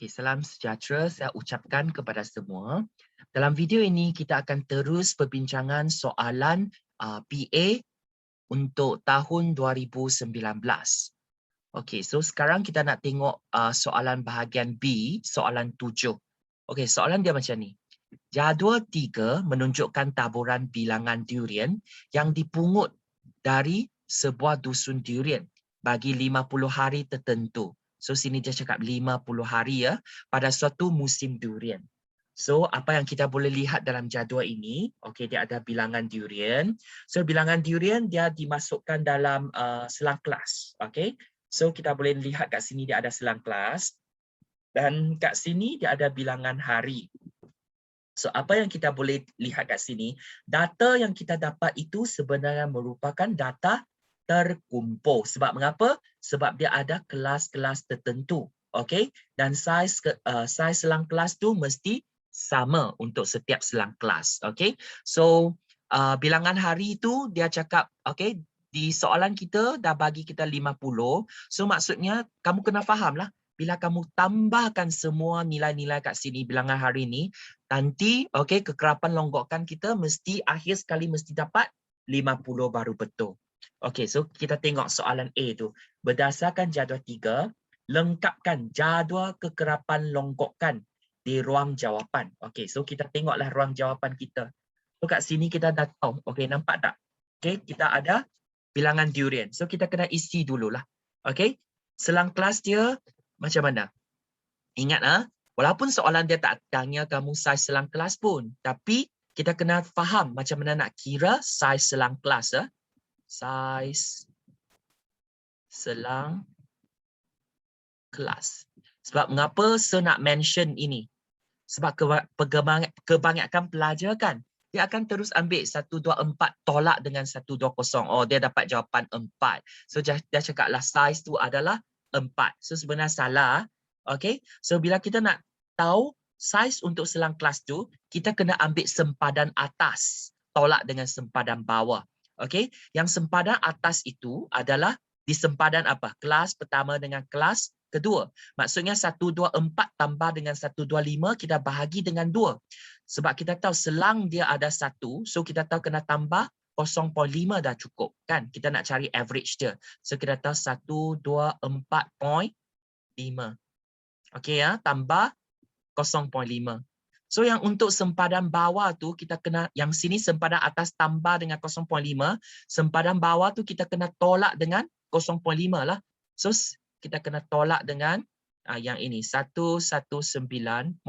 Okey, salam sejahtera saya ucapkan kepada semua. Dalam video ini kita akan terus perbincangan soalan PA untuk tahun 2019. Okey, so sekarang kita nak tengok soalan bahagian B, soalan 7. Okey, soalan dia macam ni. Jadual 3 menunjukkan taburan bilangan durian yang dipungut dari sebuah dusun durian bagi 50 hari tertentu. So sini dia cakap 50 hari ya pada suatu musim durian. So apa yang kita boleh lihat dalam jadual ini, okey, dia ada bilangan durian. So bilangan durian dia dimasukkan dalam selang kelas, okey. So kita boleh lihat kat sini dia ada selang kelas dan kat sini dia ada bilangan hari. So apa yang kita boleh lihat kat sini, data yang kita dapat itu sebenarnya merupakan data terkumpul. Sebab mengapa? Sebab dia ada kelas-kelas tertentu. Okey? Dan saiz selang kelas tu mesti sama untuk setiap selang kelas. Okey? So bilangan hari itu dia cakap, okey, di soalan kita dah bagi kita 50. So maksudnya kamu kena fahamlah, bila kamu tambahkan semua nilai-nilai kat sini bilangan hari ni, nanti okey kekerapan longgokan kita mesti akhir sekali mesti dapat 50 baru betul. Okey, so kita tengok soalan A tu. Berdasarkan jadual 3, lengkapkan jadual kekerapan longgokan di ruang jawapan. Okey, so kita tengoklah ruang jawapan kita. So kat sini kita dah tahu. Okey, nampak tak? Okey, kita ada bilangan durian. So kita kena isi dululah. Okey. Selang kelas dia macam mana? Ingat walaupun soalan dia tak tanya kamu saiz selang kelas pun, tapi kita kena faham macam mana nak kira saiz selang kelas. Saiz selang kelas. Sebab mengapa saya nak mention ini? Sebab kebanyakan pelajar kan, dia akan terus ambil 124 tolak dengan 120. Oh, dia dapat jawapan 4. So dia cakaplah saiz tu adalah 4. So sebenarnya salah. Okay, so bila kita nak tahu saiz untuk selang kelas tu, kita kena ambil sempadan atas tolak dengan sempadan bawah. Okay, yang sempadan atas itu adalah di sempadan apa? Kelas pertama dengan kelas kedua. Maksudnya 124 tambah dengan 125 kita bahagi dengan 2. Sebab kita tahu selang dia ada 1, so kita tahu kena tambah 0.5 dah cukup kan. Kita nak cari average dia. So kita tahu 124.5. Okey ya, tambah 0.5. So yang untuk sempadan bawah tu kita kena, yang sini sempadan atas tambah dengan 0.5, sempadan bawah tu kita kena tolak dengan 0.5 lah. So kita kena tolak dengan yang ini 119.5.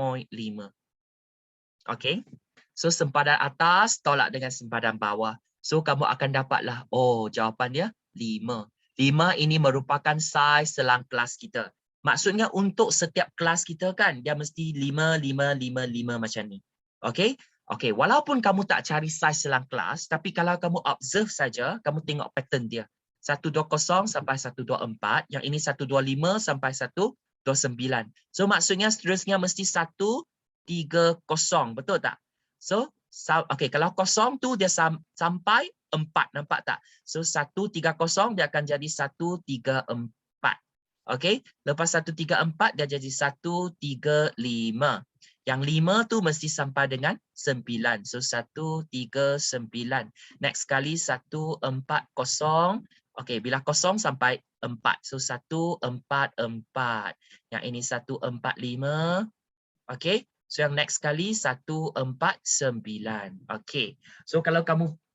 Okey. So sempadan atas tolak dengan sempadan bawah. So kamu akan dapatlah, oh jawapan dia 5. 5 ini merupakan saiz selang kelas kita. Maksudnya untuk setiap kelas kita kan dia mesti 5 5 5 5 macam ni. Okey? Okey, walaupun kamu tak cari saiz selang kelas, tapi kalau kamu observe saja, kamu tengok pattern dia. 120 sampai 124, yang ini 125 sampai 129. So maksudnya seterusnya mesti 130, betul tak? So okey, kalau kosong tu dia sampai 4, nampak tak? So 130 dia akan jadi 134. Okey, lepas 134 dia jadi 135. Yang 5 tu mesti sampai dengan 9. So 139. Next kali 140. Okey, bila kosong sampai 4. So 144. Yang ini 145. Okey. So yang next kali 149. Okey. So kalau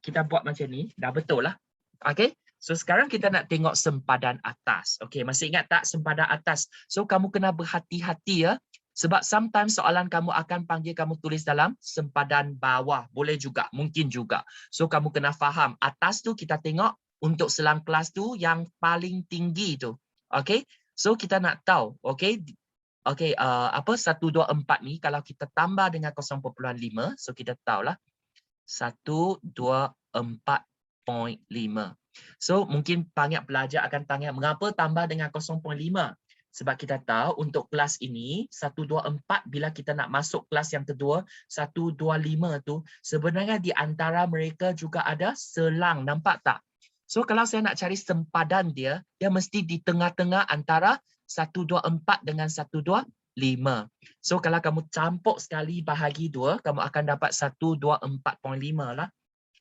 kita buat macam ni, dah betul lah. Okey. So sekarang kita nak tengok sempadan atas. Okey, masih ingat tak sempadan atas? So kamu kena berhati-hati ya. Sebab sometimes soalan kamu akan panggil kamu tulis dalam sempadan bawah. Boleh juga, mungkin juga. So kamu kena faham. Atas tu kita tengok untuk selang kelas tu yang paling tinggi tu. Okey. So kita nak tahu, okey. Okey, 124 ni kalau kita tambah dengan 0.5, so kita tahulah 124.5. So mungkin banyak pelajar akan tanya mengapa tambah dengan 0.5? Sebab kita tahu untuk kelas ini 124 bila kita nak masuk kelas yang kedua 125 tu sebenarnya di antara mereka juga ada selang, nampak tak? So kalau saya nak cari sempadan dia mesti di tengah-tengah antara 124 dengan 125. 5. So kalau kamu campur sekali bahagi 2, kamu akan dapat 124.5 lah.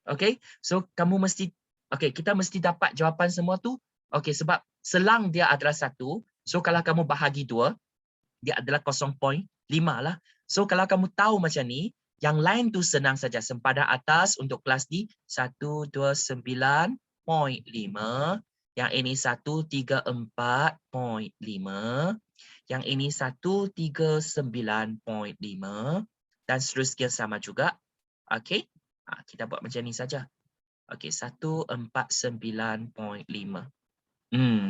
Okay, so kamu mesti, okay, kita mesti dapat jawapan semua tu. Okay, sebab selang dia adalah 1. So kalau kamu bahagi 2, dia adalah 0.5 lah. So kalau kamu tahu macam ni, yang lain tu senang saja. Sempadan atas untuk kelas ni 129.5. Yang ini 134.5. Yang ini 139.5. Dan seterusnya sama juga. Okay. Kita buat macam ni saja. Okey, 149.5.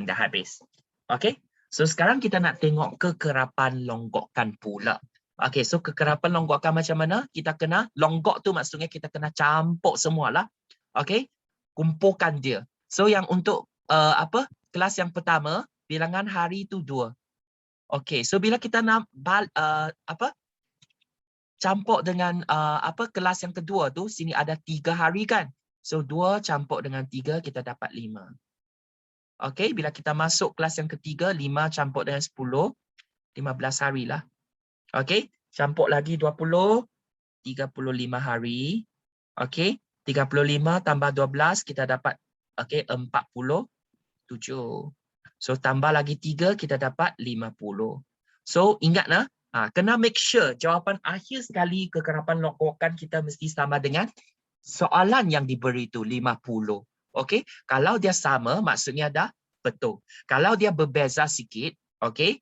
Dah habis. Okey. So sekarang kita nak tengok kekerapan longgokan pula. Okey, so kekerapan longgokan macam mana? Kita kena longgok tu maksudnya kita kena campur semualah. Okey. Kumpulkan dia. So yang untuk kelas yang pertama, bilangan hari tu 2. Okey, so bila kita nak campur dengan kelas yang kedua tu, sini ada 3 hari kan. So 2 campur dengan 3 kita dapat 5. Okey, bila kita masuk kelas yang ketiga, 5 campur dengan 10, 15 hari lah. Okey, campur lagi 20, 35 hari. Okey, 35 tambah 12 kita dapat 47. So tambah lagi 3 kita dapat 50. So ingatlah, kena make sure jawapan akhir sekali kekerapan longgokan kita mesti sama dengan soalan yang diberi itu 50. Okey, kalau dia sama maksudnya dah betul. Kalau dia berbeza sikit, okey,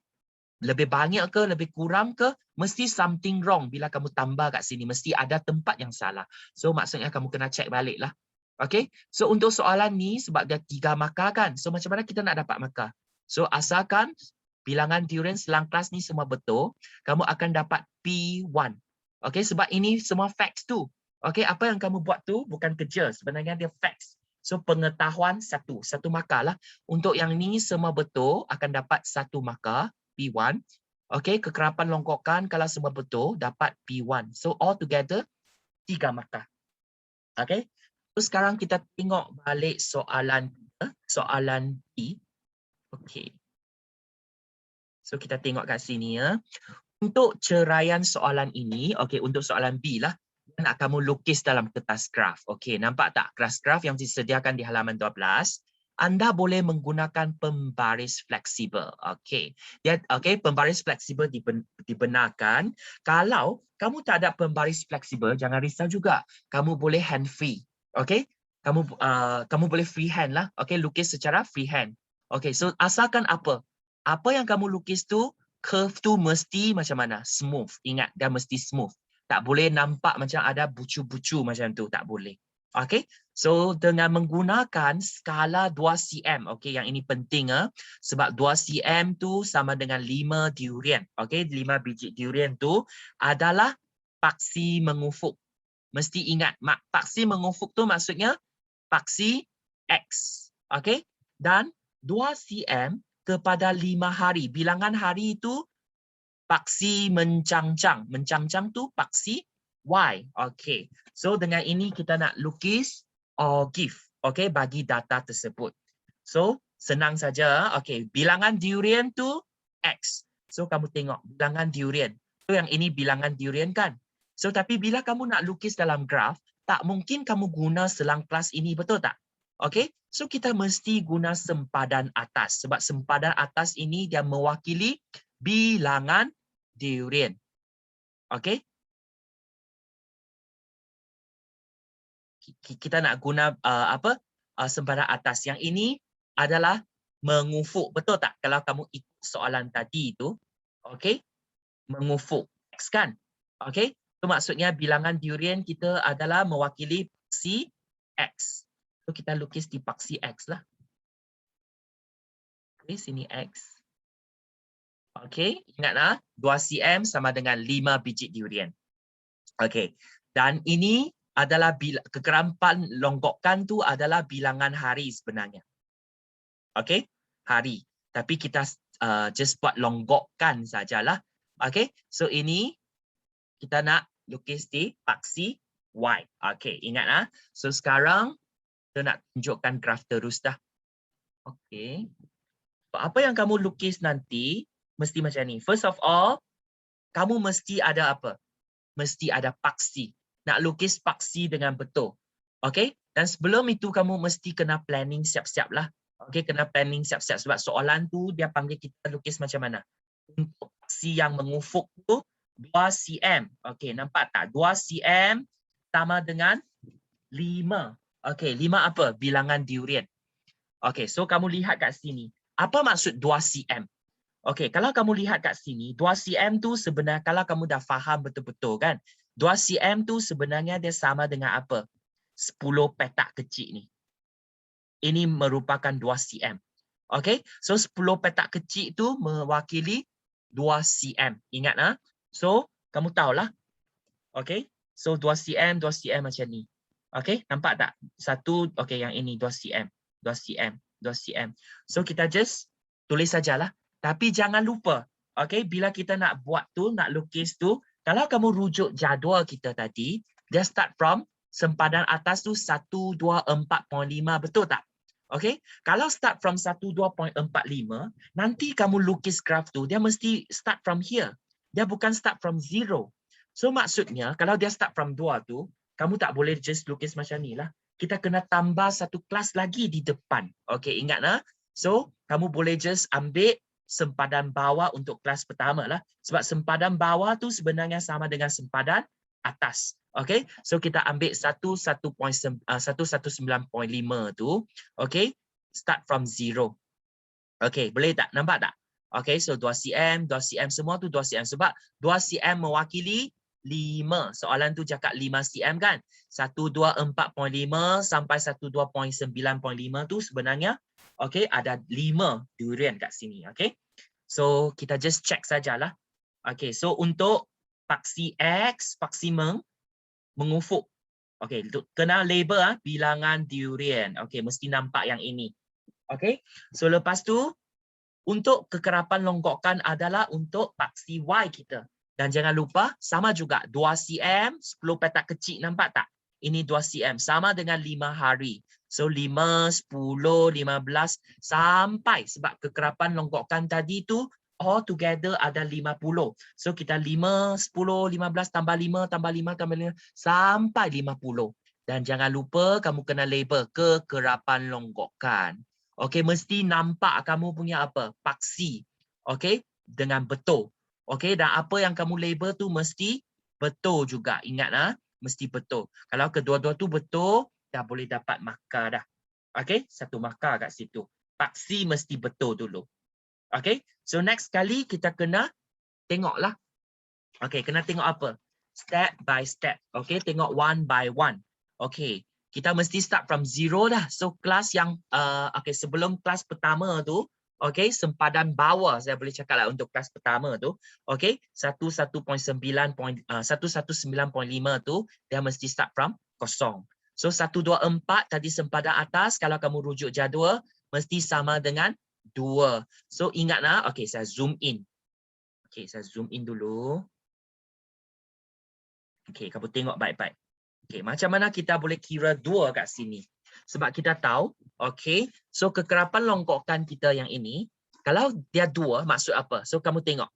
lebih banyak ke lebih kurang ke, mesti something wrong bila kamu tambah kat sini, mesti ada tempat yang salah. So maksudnya kamu kena check baliklah. Okey, so untuk soalan ni sebab dia 3 markah kan. So macam mana kita nak dapat markah? So asalkan bilangan durian selang kelas ni semua betul, kamu akan dapat P1. Okey, sebab ini semua facts tu. Okey, apa yang kamu buat tu bukan kerja, sebenarnya dia facts. So pengetahuan satu markah lah. Untuk yang ni semua betul akan dapat 1 markah P1. Okey, kekerapan longgokan kalau semua betul dapat P1. So all together 3 markah. Okey. So sekarang kita tengok balik soalan B. Okey. So kita tengok kat sini ya. Untuk ceraian soalan ini, okey, untuk soalan B lah, nak kamu lukis dalam kertas graf. Okey, nampak tak kertas graf yang disediakan di halaman 12? Anda boleh menggunakan pembaris fleksibel. Okey. Pembaris fleksibel dibenarkan. Kalau kamu tak ada pembaris fleksibel, jangan risau juga. Kamu boleh hand free. Okey? Kamu boleh free hand lah. Okey, lukis secara free hand. Okey, so asalkan apa? Apa yang kamu lukis tu, curve tu mesti macam mana? Smooth. Ingat, dia mesti smooth. Tak boleh nampak macam ada bucu-bucu macam tu. Tak boleh. Okay. So, dengan menggunakan skala 2 cm. Okay, yang ini penting. Sebab 2 cm tu sama dengan 5 durian. Okay, 5 biji durian tu adalah paksi mengufuk. Mesti ingat, paksi mengufuk tu maksudnya paksi X. Okay. Dan 2 cm kepada 5 hari. Bilangan hari itu paksi mencangcang. Mencangcang tu paksi Y. Okay. So dengan ini kita nak lukis or give. Okay, bagi data tersebut. So senang saja. Okay, bilangan durian tu X. So kamu tengok bilangan durian. So yang ini bilangan durian kan. So tapi bila kamu nak lukis dalam graf, tak mungkin kamu guna selang kelas ini, betul tak? Okay, so kita mesti guna sempadan atas. Sebab sempadan atas ini dia mewakili bilangan durian. Okay. Kita nak guna sempadan atas. Yang ini adalah mengufuk. Betul tak? Kalau kamu ikut soalan tadi itu. Okay. Mengufuk. X kan? Okay. So maksudnya bilangan durian kita adalah mewakili paksi X. So kita lukis di paksi X lah. Okay, sini X. Okay, ingatlah 2 cm sama dengan 5 biji durian. Okay, dan ini adalah kekerapan longgokan tu adalah bilangan hari sebenarnya. Okay, hari. Tapi kita just buat longgokan sajalah. Okay, so ini kita nak lukis di paksi Y. Okay, ingatlah. So sekarang kita nak tunjukkan graf terus dah. Okay. So, apa yang kamu lukis nanti mesti macam ni. First of all, kamu mesti ada apa? Mesti ada paksi. Nak lukis paksi dengan betul. Okey? Dan sebelum itu kamu mesti kena planning siap-siap lah. Okey, kena planning siap-siap sebab soalan tu dia panggil kita lukis macam mana. Untuk paksi yang mengufuk tu 2 cm. Okey, nampak tak? 2 cm sama dengan 5. Okey, 5 apa? Bilangan durian. Okey, so kamu lihat kat sini. Apa maksud 2 cm? Okey, kalau kamu lihat kat sini, 2 cm tu sebenarnya kalau kamu dah faham betul-betul kan, 2 cm tu sebenarnya dia sama dengan apa? 10 petak kecil ni. Ini merupakan 2 cm. Okey, so 10 petak kecil tu mewakili 2 cm. Ingat ah. So, kamu tahulah. Okey, so 2 cm, 2 cm macam ni. Okey, nampak tak? Satu, okey yang ini 2 cm, 2 cm, 2 cm. So kita just tulis sajalah. Tapi jangan lupa, okey, bila kita nak buat tu, nak lukis tu, kalau kamu rujuk jadual kita tadi, dia start from sempadan atas tu 124.5, betul tak? Okey, kalau start from 12.45, nanti kamu lukis graf tu, dia mesti start from here. Dia bukan start from 0. So maksudnya, kalau dia start from 2 tu, kamu tak boleh just lukis macam ni lah. Kita kena tambah satu kelas lagi di depan. Okey, ingat lah. So, kamu boleh just ambil sempadan bawah untuk kelas pertama lah. Sebab sempadan bawah tu sebenarnya sama dengan sempadan atas. Okey, so kita ambil 119.5 tu. Okey, start from 0. Okey, boleh tak? Nampak tak? Okey, so 2 cm, 2 cm semua tu 2 cm. Sebab 2 cm mewakili 5. Soalan tu cakap 5 cm kan? 124.5 sampai 129.5 tu sebenarnya okey, ada 5 durian kat sini. Okey. So kita just check sajalah. Okey, so untuk paksi X, paksi mengufuk. Okey, kena label bilangan durian. Okey, mesti nampak yang ini. Okey. So lepas tu untuk kekerapan longgokan adalah untuk paksi Y kita. Dan jangan lupa sama juga 2 cm, 10 petak kecil, nampak tak? Ini 2 cm sama dengan 5 hari. So 5, 10, 15 sampai sebab kekerapan longgokan tadi tu all together ada 50. So kita 5, 10, 15 tambah 5 tambah 5 tambah 5 sampai 50. Dan jangan lupa kamu kena label kekerapan longgokan. Okey, mesti nampak kamu punya apa? Paksi. Okey, dengan betul. Okey, dan apa yang kamu label tu mesti betul juga. Ingat ah, mesti betul. Kalau kedua-dua tu betul, dah boleh dapat markah dah. Okey, satu markah kat situ. Paksi mesti betul dulu. Okey, so next kali kita kena tengoklah. Okey, kena tengok apa? Step by step. Okey, tengok one by one. Okey, kita mesti start from 0 dah. So kelas yang okey, sebelum kelas pertama tu, okey, sempadan bawah saya boleh cakap lah untuk kelas pertama tu. Okey, 11.9.5 tu dia mesti start from kosong. So 124 tadi sempadan atas kalau kamu rujuk jadual mesti sama dengan 2. So ingatlah, okey saya zoom in. Okey, saya zoom in dulu. Okey, kamu tengok baik-baik. Okey, macam mana kita boleh kira 2 kat sini? Sebab kita tahu, okey, so kekerapan longgokan kita yang ini, kalau dia 2, maksud apa? So kamu tengok,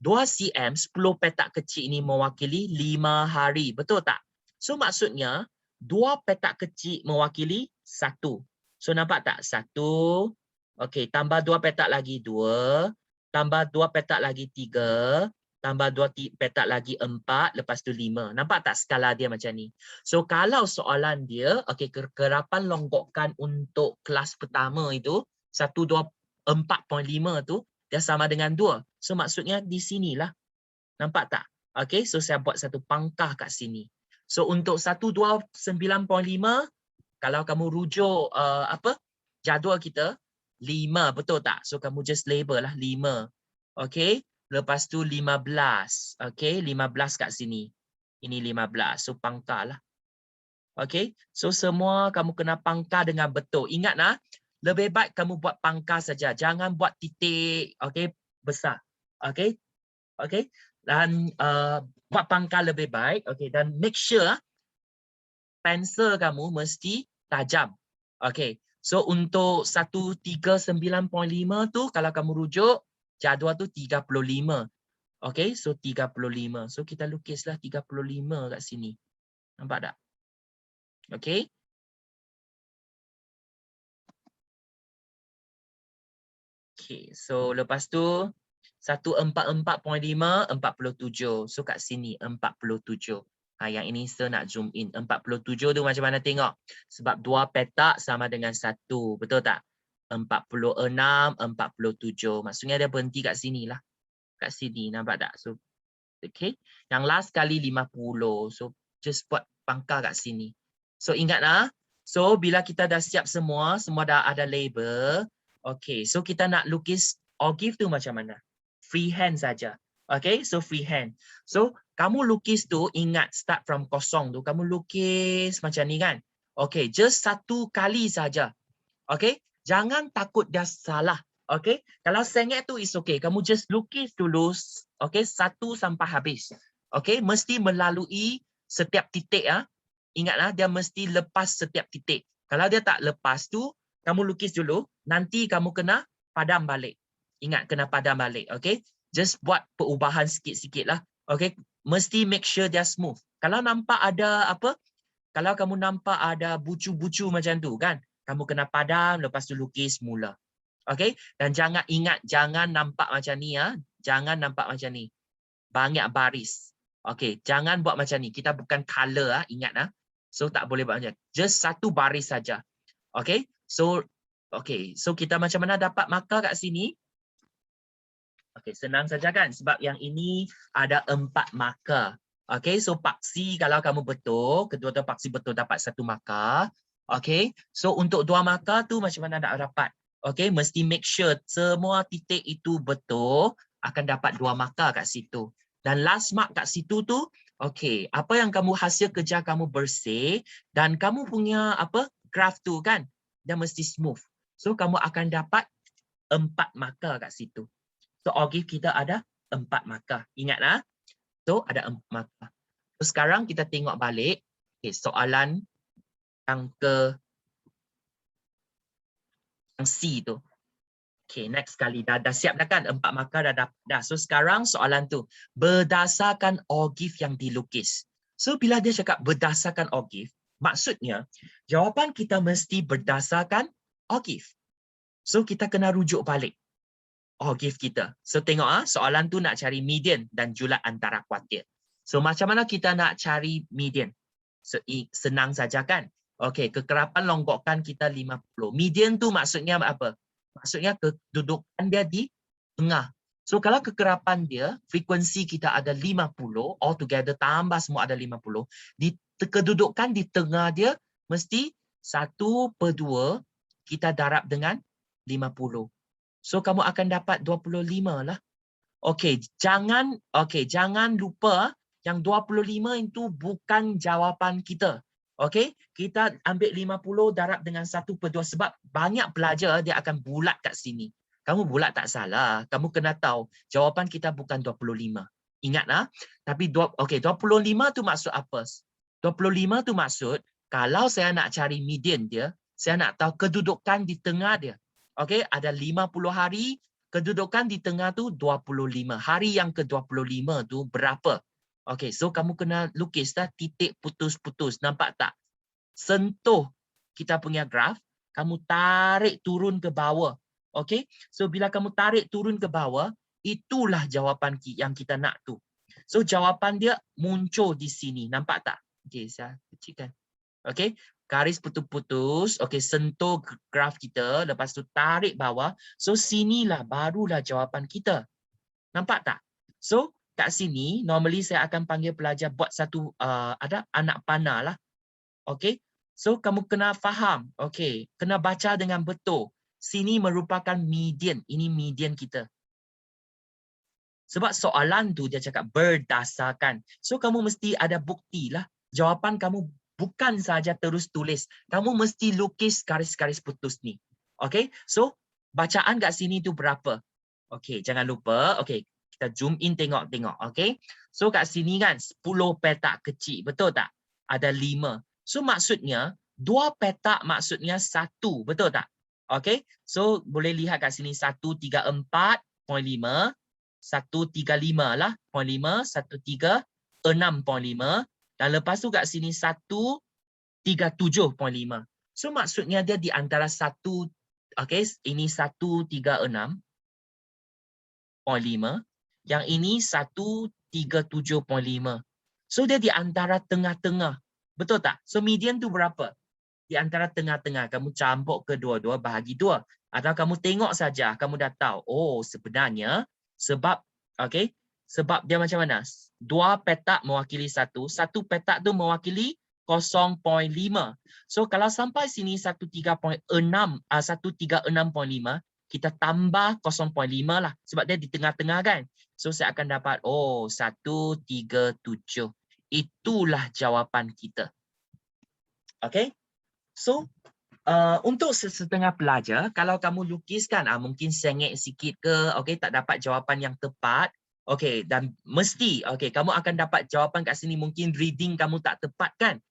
2 cm, 10 petak kecil ini mewakili 5 hari. Betul tak? So maksudnya, 2 petak kecil mewakili 1. So nampak tak? 1, okey, tambah 2 petak lagi 2, tambah 2 petak lagi 3, tambah 2 petak lagi 4, lepas tu 5. Nampak tak skala dia macam ni? So kalau soalan dia, okey, kekerapan longgokan untuk kelas pertama itu 124.5 tu dia sama dengan 2. So maksudnya di sinilah. Nampak tak? Okey, so saya buat satu pangkah kat sini. So untuk 129.5 kalau kamu rujuk apa? Jadual kita 5, betul tak? So kamu just label lah 5. Okey. Lepas tu 15. Okey, 15 kat sini. Ini 15. So pangkah lah. Okey. So semua kamu kena pangkah dengan betul. Ingatlah, lebih baik kamu buat pangkah saja. Jangan buat titik, okey, besar. Okey. Okey. Dan buat pangkah lebih baik. Okey, dan make sure pensel kamu mesti tajam. Okey. So untuk 139.5 tu kalau kamu rujuk jadual tu 35. Okey, so 35. So kita lukislah 35 kat sini. Nampak tak? Okey. Okey, so lepas tu 144.5 47. So kat sini 47. Yang ini saya nak zoom in. 47 tu macam mana tengok? Sebab 2 petak sama dengan 1. Betul tak? 46, 47. Maksudnya dia berhenti kat sini lah. Kat sini, nampak tak? So, okay. Yang last kali 50. So, just buat pangkal kat sini. So, ingat lah. So, bila kita dah siap semua dah ada label. Okay, so kita nak lukis ogive tu macam mana? Freehand saja. Okay, so freehand. So, kamu lukis tu ingat start from kosong tu. Kamu lukis macam ni kan? Okay, just satu kali saja. Okay, jangan takut dia salah. Okay, kalau sengit tu is okay. Kamu just lukis dulu. Okay, 1 sampai habis. Okay, mesti melalui setiap titik. Ingatlah, dia mesti lepas setiap titik. Kalau dia tak lepas tu, kamu lukis dulu. Nanti kamu kena padam balik. Ingat, kena padam balik. Okay, just buat perubahan sikit-sikit lah. Okay, mesti make sure dia smooth. Kalau nampak ada apa? Kalau kamu nampak ada bucu-bucu macam tu kan, kamu kena padam, lepas tu lukis mula. Okey? Dan jangan ingat, jangan nampak macam ni ya. Jangan nampak macam ni. Banyak baris. Okey, jangan buat macam ni. Kita bukan color ingat So tak boleh buat macam ni. Just satu baris saja. Okey? So so kita macam mana dapat markah kat sini? Okey, senang saja kan? Sebab yang ini ada 4 markah. Okey, so paksi kalau kamu betul, kedua-dua paksi betul dapat 1 markah. Okey, so untuk 2 markah tu macam mana nak dapat? Okey, mesti make sure semua titik itu betul, akan dapat 2 markah kat situ. Dan last mark kat situ tu, okey, apa yang kamu hasil kerja kamu bersih dan kamu punya apa? Graph tu kan, dia mesti smooth. So kamu akan dapat 4 markah kat situ. So ogive kita ada 4 markah. Ingatlah. So ada 4 markah. So sekarang kita tengok balik soalan yang yang C tu. Okay, next kali dah siap dah kan? 4 markah dah. So sekarang soalan tu berdasarkan ogive yang dilukis. So bila dia cakap berdasarkan ogive, maksudnya jawapan kita mesti berdasarkan ogive. So kita kena rujuk balik ogive kita. So tengok soalan tu nak cari median dan julat antara kuartil. So macam mana kita nak cari median? So, senang saja kan? Okey, kekerapan longgokkan kita 50. Median tu maksudnya apa? Maksudnya kedudukan dia di tengah. So kalau kekerapan dia, frekuensi kita ada 50, all together tambah semua ada 50. Di kedudukan di tengah dia mesti 1/2 kita darab dengan 50. So kamu akan dapat 25 lah. Okey, jangan lupa yang 25 itu bukan jawapan kita. Okey, kita ambil 50 darab dengan 1/2 sebab banyak pelajar dia akan bulat kat sini. Kamu bulat tak salah. Kamu kena tahu jawapan kita bukan 25. Ingatlah. Tapi 25 tu maksud apa? 25 tu maksud kalau saya nak cari median dia, saya nak tahu kedudukan di tengah dia. Okey, ada 50 hari, kedudukan di tengah tu 25. Hari yang ke-25 tu berapa? Okey, so kamu kena lukis titik putus-putus. Nampak tak? Sentuh kita punya graf, kamu tarik turun ke bawah. Okey, so bila kamu tarik turun ke bawah, itulah jawapan yang kita nak tu. So jawapan dia muncul di sini. Nampak tak? Okey, saya kecilkan. Okey, garis putus-putus. Okey, sentuh graf kita, lepas tu tarik bawah. So sinilah barulah jawapan kita. Nampak tak? So kat sini normally saya akan panggil pelajar buat satu ada anak panah lah. Okey. So kamu kena faham. Okey, kena baca dengan betul. Sini merupakan median. Ini median kita. Sebab soalan tu dia cakap berdasarkan. So kamu mesti ada bukti lah. Jawapan kamu bukan saja terus tulis. Kamu mesti lukis garis-garis putus ni. Okay. So bacaan kat sini tu berapa? Okay. Jangan lupa. Okay. Kita zoom in tengok-tengok. Okay. So kat sini kan 10 petak kecil. Betul tak? Ada 5. So maksudnya 2 petak maksudnya 1. Betul tak? Okay. So boleh lihat kat sini 134.5. 135 lah, 0.5, 136.5. Dan lepas tu kat sini 137.5. So maksudnya dia di antara ini 136.5, yang ini 137.5. So dia di antara tengah-tengah. Betul tak? So median tu berapa? Di antara tengah-tengah. Kamu campur kedua-dua bahagi 2. Atau kamu tengok saja, kamu dah tahu. Oh, sebenarnya sebab sebab dia macam mana? 2 petak mewakili 1 petak tu mewakili 0.5. So kalau sampai sini 136.5, kita tambah 0.5 lah sebab dia di tengah-tengah kan. So saya akan dapat 137. Itulah jawapan kita. Okay? So untuk setengah pelajar, kalau kamu lukiskan mungkin sengit sikit ke, tak dapat jawapan yang tepat, dan mesti kamu akan dapat jawapan kat sini, mungkin reading kamu tak tepat kan.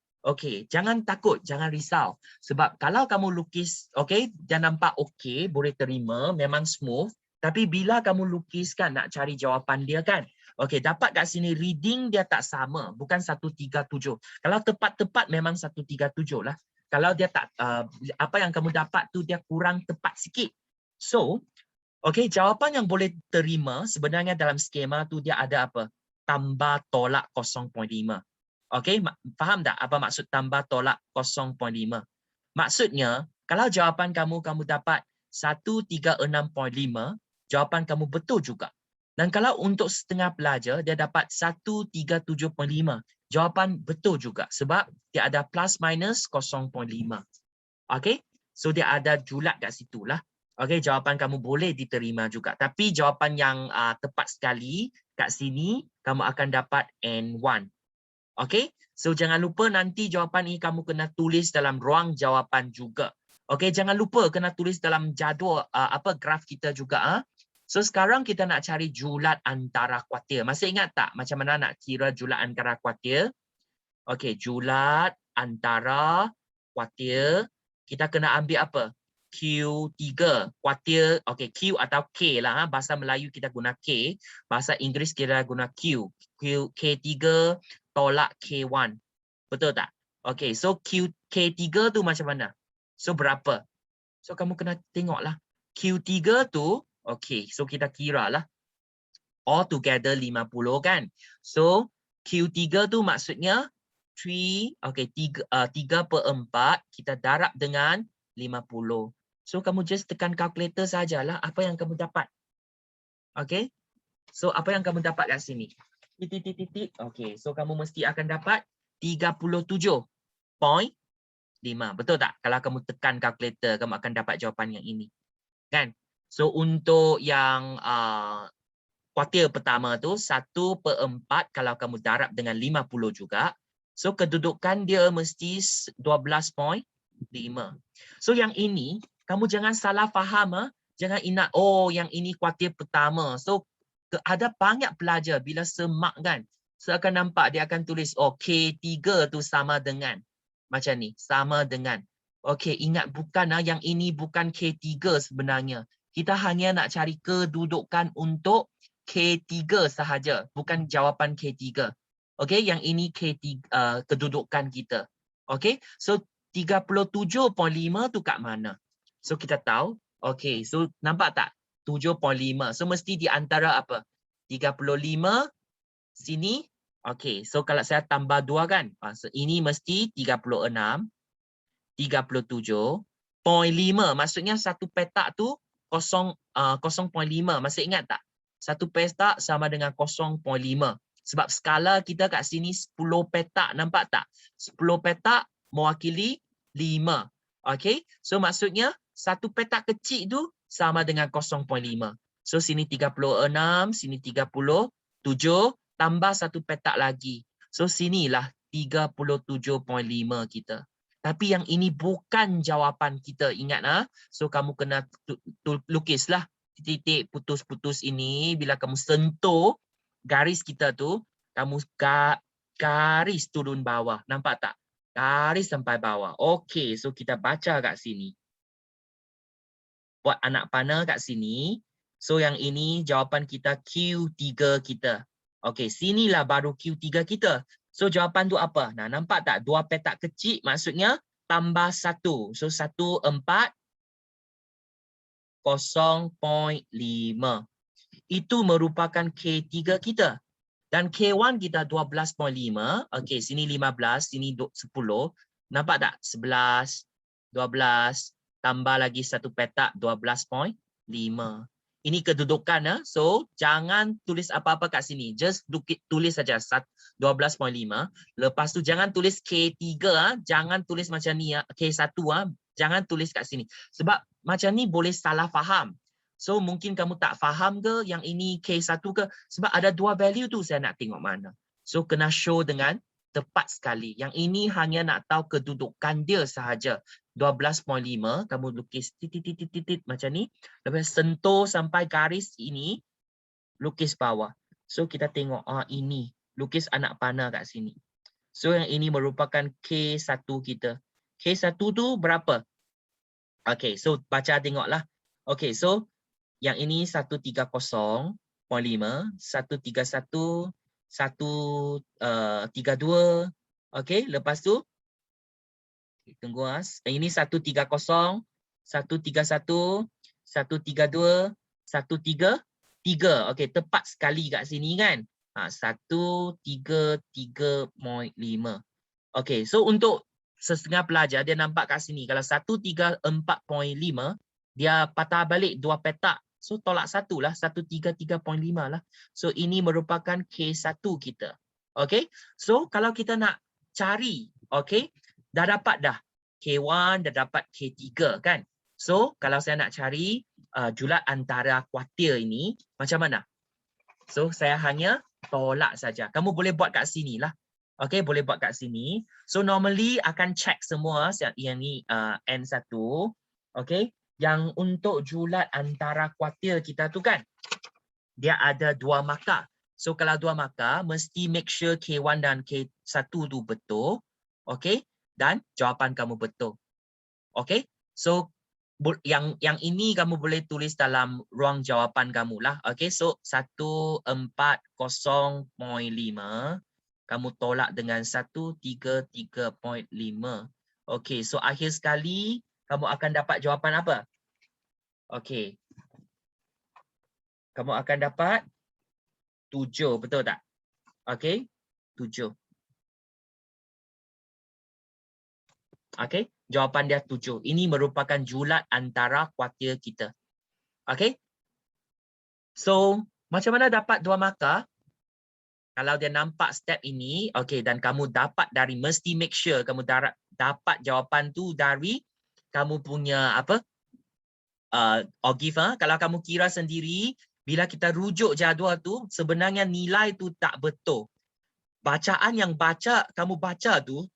Jangan takut, jangan risau. Sebab kalau kamu lukis, dia nampak boleh terima, memang smooth, tapi bila kamu lukiskan nak cari jawapan dia kan, dapat kat sini reading dia tak sama, bukan 137. Kalau tepat-tepat memang 137 lah. Kalau dia tak, apa yang kamu dapat tu dia kurang tepat sikit. So, jawapan yang boleh terima sebenarnya dalam skema tu dia ada apa? Tambah tolak 0.5. Faham tak apa maksud tambah tolak 0.5? Maksudnya, kalau jawapan kamu dapat 136.5, jawapan kamu betul juga. Dan kalau untuk setengah pelajar, dia dapat 137.5. Jawapan betul juga sebab dia ada plus minus 0.5. So dia ada julat kat situ lah. Jawapan kamu boleh diterima juga. Tapi jawapan yang tepat sekali kat sini, kamu akan dapat N1. So jangan lupa nanti jawapan ini kamu kena tulis dalam ruang jawapan juga. Jangan lupa kena tulis dalam jadual graf kita juga. So sekarang kita nak cari julat antara kuartil. Masih ingat tak macam mana nak kira julat antara kuartil? Julat antara kuartil, kita kena ambil apa? Q3. Kuartil, Q atau K lah. Bahasa Melayu kita guna K. Bahasa Inggeris kita guna Q. K3 tolak K1. Betul tak? So K3 tu macam mana? So berapa? So kamu kena tengoklah. Q3 tu, so kita kira lah. All together 50 kan? So Q3 tu maksudnya 3/4 kita darab dengan 50. So kamu just tekan kalkulator sajalah apa yang kamu dapat. So apa yang kamu dapat kat sini? Titik. So kamu mesti akan dapat 37.5. Betul tak? Kalau kamu tekan kalkulator, kamu akan dapat jawapan yang ini. Kan? So untuk yang kuartil pertama tu 1/4 kalau kamu darab dengan 50 juga. So kedudukan dia mesti 12.5. So yang ini kamu jangan salah faham. Jangan ingat yang ini kuartil pertama. So ada banyak pelajar bila semak kan, so akan nampak dia akan tulis K3 tu sama dengan macam ni, sama dengan. Ingat bukan yang ini bukan K3 sebenarnya. Kita hanya nak cari kedudukan untuk K3 sahaja, bukan jawapan K3. Yang ini K3 kedudukan kita. So 37.5 tu kat mana? So kita tahu, so nampak tak? 7.5. So mesti di antara apa? 35 sini. So kalau saya tambah 2 kan? So ini mesti 36, 37.5. Maksudnya satu petak tu 0.5. Masih ingat tak? Satu petak sama dengan 0.5. Sebab skala kita kat sini 10 petak. Nampak tak? 10 petak mewakili 5. So maksudnya satu petak kecil tu sama dengan 0.5. So sini 36, sini 37, tambah satu petak lagi. So sinilah 37.5 kita. Tapi yang ini bukan jawapan kita, ingat. So kamu kena lukislah titik putus-putus ini. Bila kamu sentuh garis kita tu, kamu garis turun bawah. Nampak tak? Garis sampai bawah. So kita baca kat sini. Buat anak panah kat sini. So yang ini jawapan kita Q3 kita. Okey, sinilah baru Q3 kita. So jawapan tu apa? Nah, nampak tak? Dua petak kecil maksudnya tambah 1. So 140.5. Itu merupakan K3 kita. Dan K1 kita 12.5. Okey, sini 15, sini 10. Nampak tak? 11, 12, tambah lagi satu petak 12.5. Ini kedudukan. So, jangan tulis apa-apa kat sini. Just tulis saja 12.5. Lepas tu jangan tulis K3. Jangan tulis macam ni. K1. Jangan tulis kat sini. Sebab macam ni boleh salah faham. So mungkin kamu tak faham ke yang ini K1 ke? Sebab ada dua value tu saya nak tengok mana. So kena show dengan tepat sekali. Yang ini hanya nak tahu kedudukan dia sahaja. 12.5 kamu lukis titit macam ni. Lepas sentuh sampai garis ini lukis bawah. So kita tengok ini lukis anak panah kat sini. So yang ini merupakan K1 kita. K1 tu berapa? Okay, so baca tengoklah. Okay, so yang ini 130.5, 131, 132. Okey, lepas tu tunggu ini 130, 131, 132, 133. Okey, tepat sekali kat sini kan? 133.5. Okey, so untuk setengah pelajar dia nampak kat sini kalau 134.5 dia patah balik dua petak. So tolak satu lah, 133.5 lah. So ini merupakan K1 kita. Okay, so kalau kita nak cari, okay, dah dapat dah. K1 dah dapat K3 kan. So kalau saya nak cari julat antara kuartil ini, macam mana? So saya hanya tolak saja. Kamu boleh buat kat sini lah. Okay, boleh buat kat sini. So normally akan check semua yang ni N1. Okay. Yang untuk julat antara kuartil kita tu kan, dia ada dua markah. So kalau dua markah, mesti make sure K1 dan K1 tu betul. Okay. Dan jawapan kamu betul. Okay. So yang ini kamu boleh tulis dalam ruang jawapan kamu lah. Okay. So 140.5 kamu tolak dengan 133.5. Okay. So akhir sekali kamu akan dapat jawapan apa? Okey. Kamu akan dapat 7, betul tak? Okey, 7. Okey, jawapan dia 7. Ini merupakan julat antara kuartil kita. Okey. So, macam mana dapat dua markah? Kalau dia nampak step ini, okey, dan kamu dapat dari, mesti make sure kamu dapat jawapan tu dari kamu punya apa? Ogive. Kalau kamu kira sendiri, bila kita rujuk jadual tu, sebenarnya nilai tu tak betul. Bacaan yang kamu baca tu,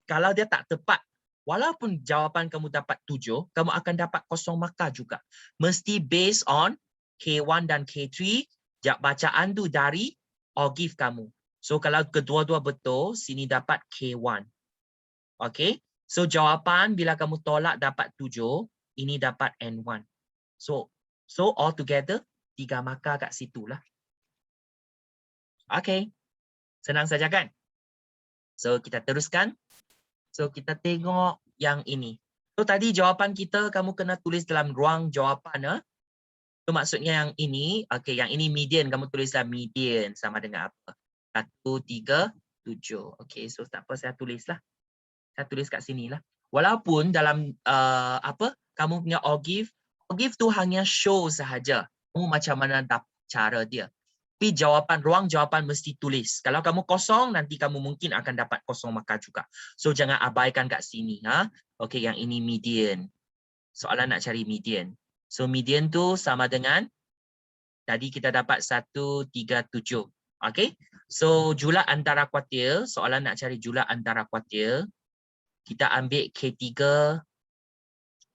kalau dia tak tepat, walaupun jawapan kamu dapat 7, kamu akan dapat kosong markah juga. Mesti based on K1 dan K3, bacaan tu dari ogive kamu. So kalau kedua-dua betul, sini dapat K1. Okay, so jawapan bila kamu tolak dapat 7, ini dapat N1. So all together 3 markah kat situ lah. Okay, senang saja kan? So kita teruskan. So kita tengok yang ini. So tadi jawapan kita kamu kena tulis dalam ruang jawapan. So maksudnya yang ini, okay, yang ini median, kamu tulislah median sama dengan apa? 137. Okay, so tak apa, saya tulislah. Saya tulis kat sini lah. Walaupun dalam kamu punya ogive tu hanya show sahaja. Kamu macam mana dapat cara dia. Tapi ruang jawapan mesti tulis. Kalau kamu kosong, nanti kamu mungkin akan dapat kosong markah juga. So jangan abaikan kat sini. Okey, yang ini median. Soalan nak cari median. So median tu sama dengan tadi kita dapat 137. Okey. So julat antara kuartil, soalan nak cari julat antara kuartil. Kita ambil K3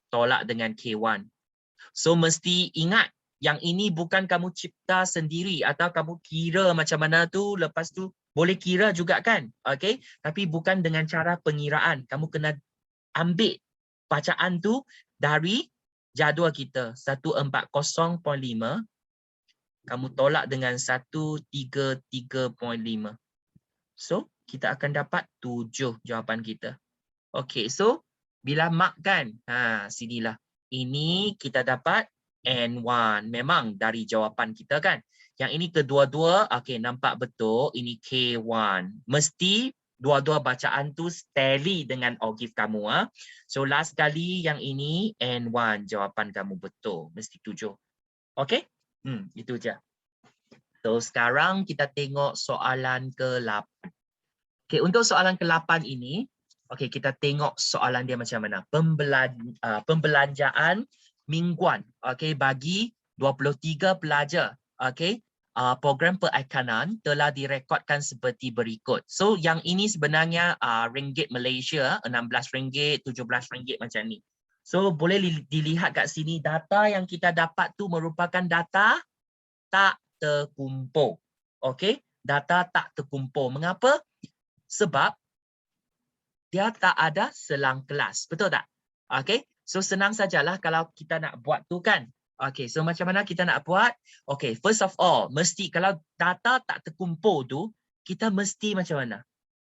tolak dengan K1. So mesti ingat, yang ini bukan kamu cipta sendiri atau kamu kira macam mana tu, lepas tu boleh kira juga kan? Okay? Tapi bukan dengan cara pengiraan. Kamu kena ambil bacaan tu dari jadual kita 140.5 kamu tolak dengan 133.5. So, kita akan dapat 7 jawapan kita. Okey, so bila mark kan, sinilah. Ini kita dapat N1. Memang dari jawapan kita kan. Yang ini kedua-dua, okey, nampak betul. Ini K1. Mesti dua-dua bacaan tu tally dengan OGIF kamu. So, last kali yang ini N1. Jawapan kamu betul. Mesti 7. Okey? Itu je. So, sekarang kita tengok soalan ke-8. Okay, untuk soalan ke-8 ini, okay, kita tengok soalan dia macam mana. Pembelanjaan mingguan, okay, bagi 23 pelajar. Okay, program perikanan telah direkodkan seperti berikut. So, yang ini sebenarnya ringgit Malaysia, RM16, RM17 macam ni. So, boleh dilihat kat sini, data yang kita dapat tu merupakan data tak terkumpul. Okey, data tak terkumpul. Mengapa? Sebab dia tak ada selang kelas. Betul tak? Okey, so senang sajalah kalau kita nak buat tu kan. Okey, so macam mana kita nak buat? Okey, first of all, mesti kalau data tak terkumpul tu, kita mesti macam mana?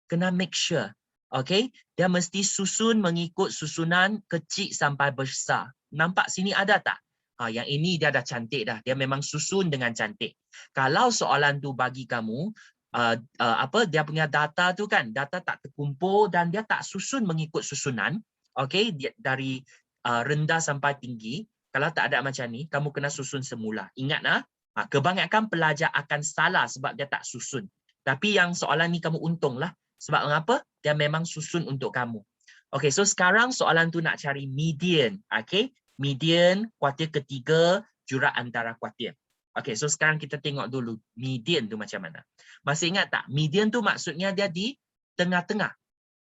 Kena make sure. Okey, dia mesti susun mengikut susunan kecil sampai besar. Nampak sini ada tak? Yang ini dia dah cantik dah. Dia memang susun dengan cantik. Kalau soalan tu bagi kamu, dia punya data tu kan, data tak terkumpul dan dia tak susun mengikut susunan, okey, dari rendah sampai tinggi. Kalau tak ada macam ni, kamu kena susun semula. Ingat kebanyakan pelajar akan salah sebab dia tak susun. Tapi yang soalan ni kamu untunglah. Sebab mengapa? Dia memang susun untuk kamu. Okey, so sekarang soalan tu nak cari median. Okey, median kuartil ketiga jurat antara kuartil. Okey, so sekarang kita tengok dulu median tu macam mana. Masih ingat tak? Median tu maksudnya dia di tengah-tengah.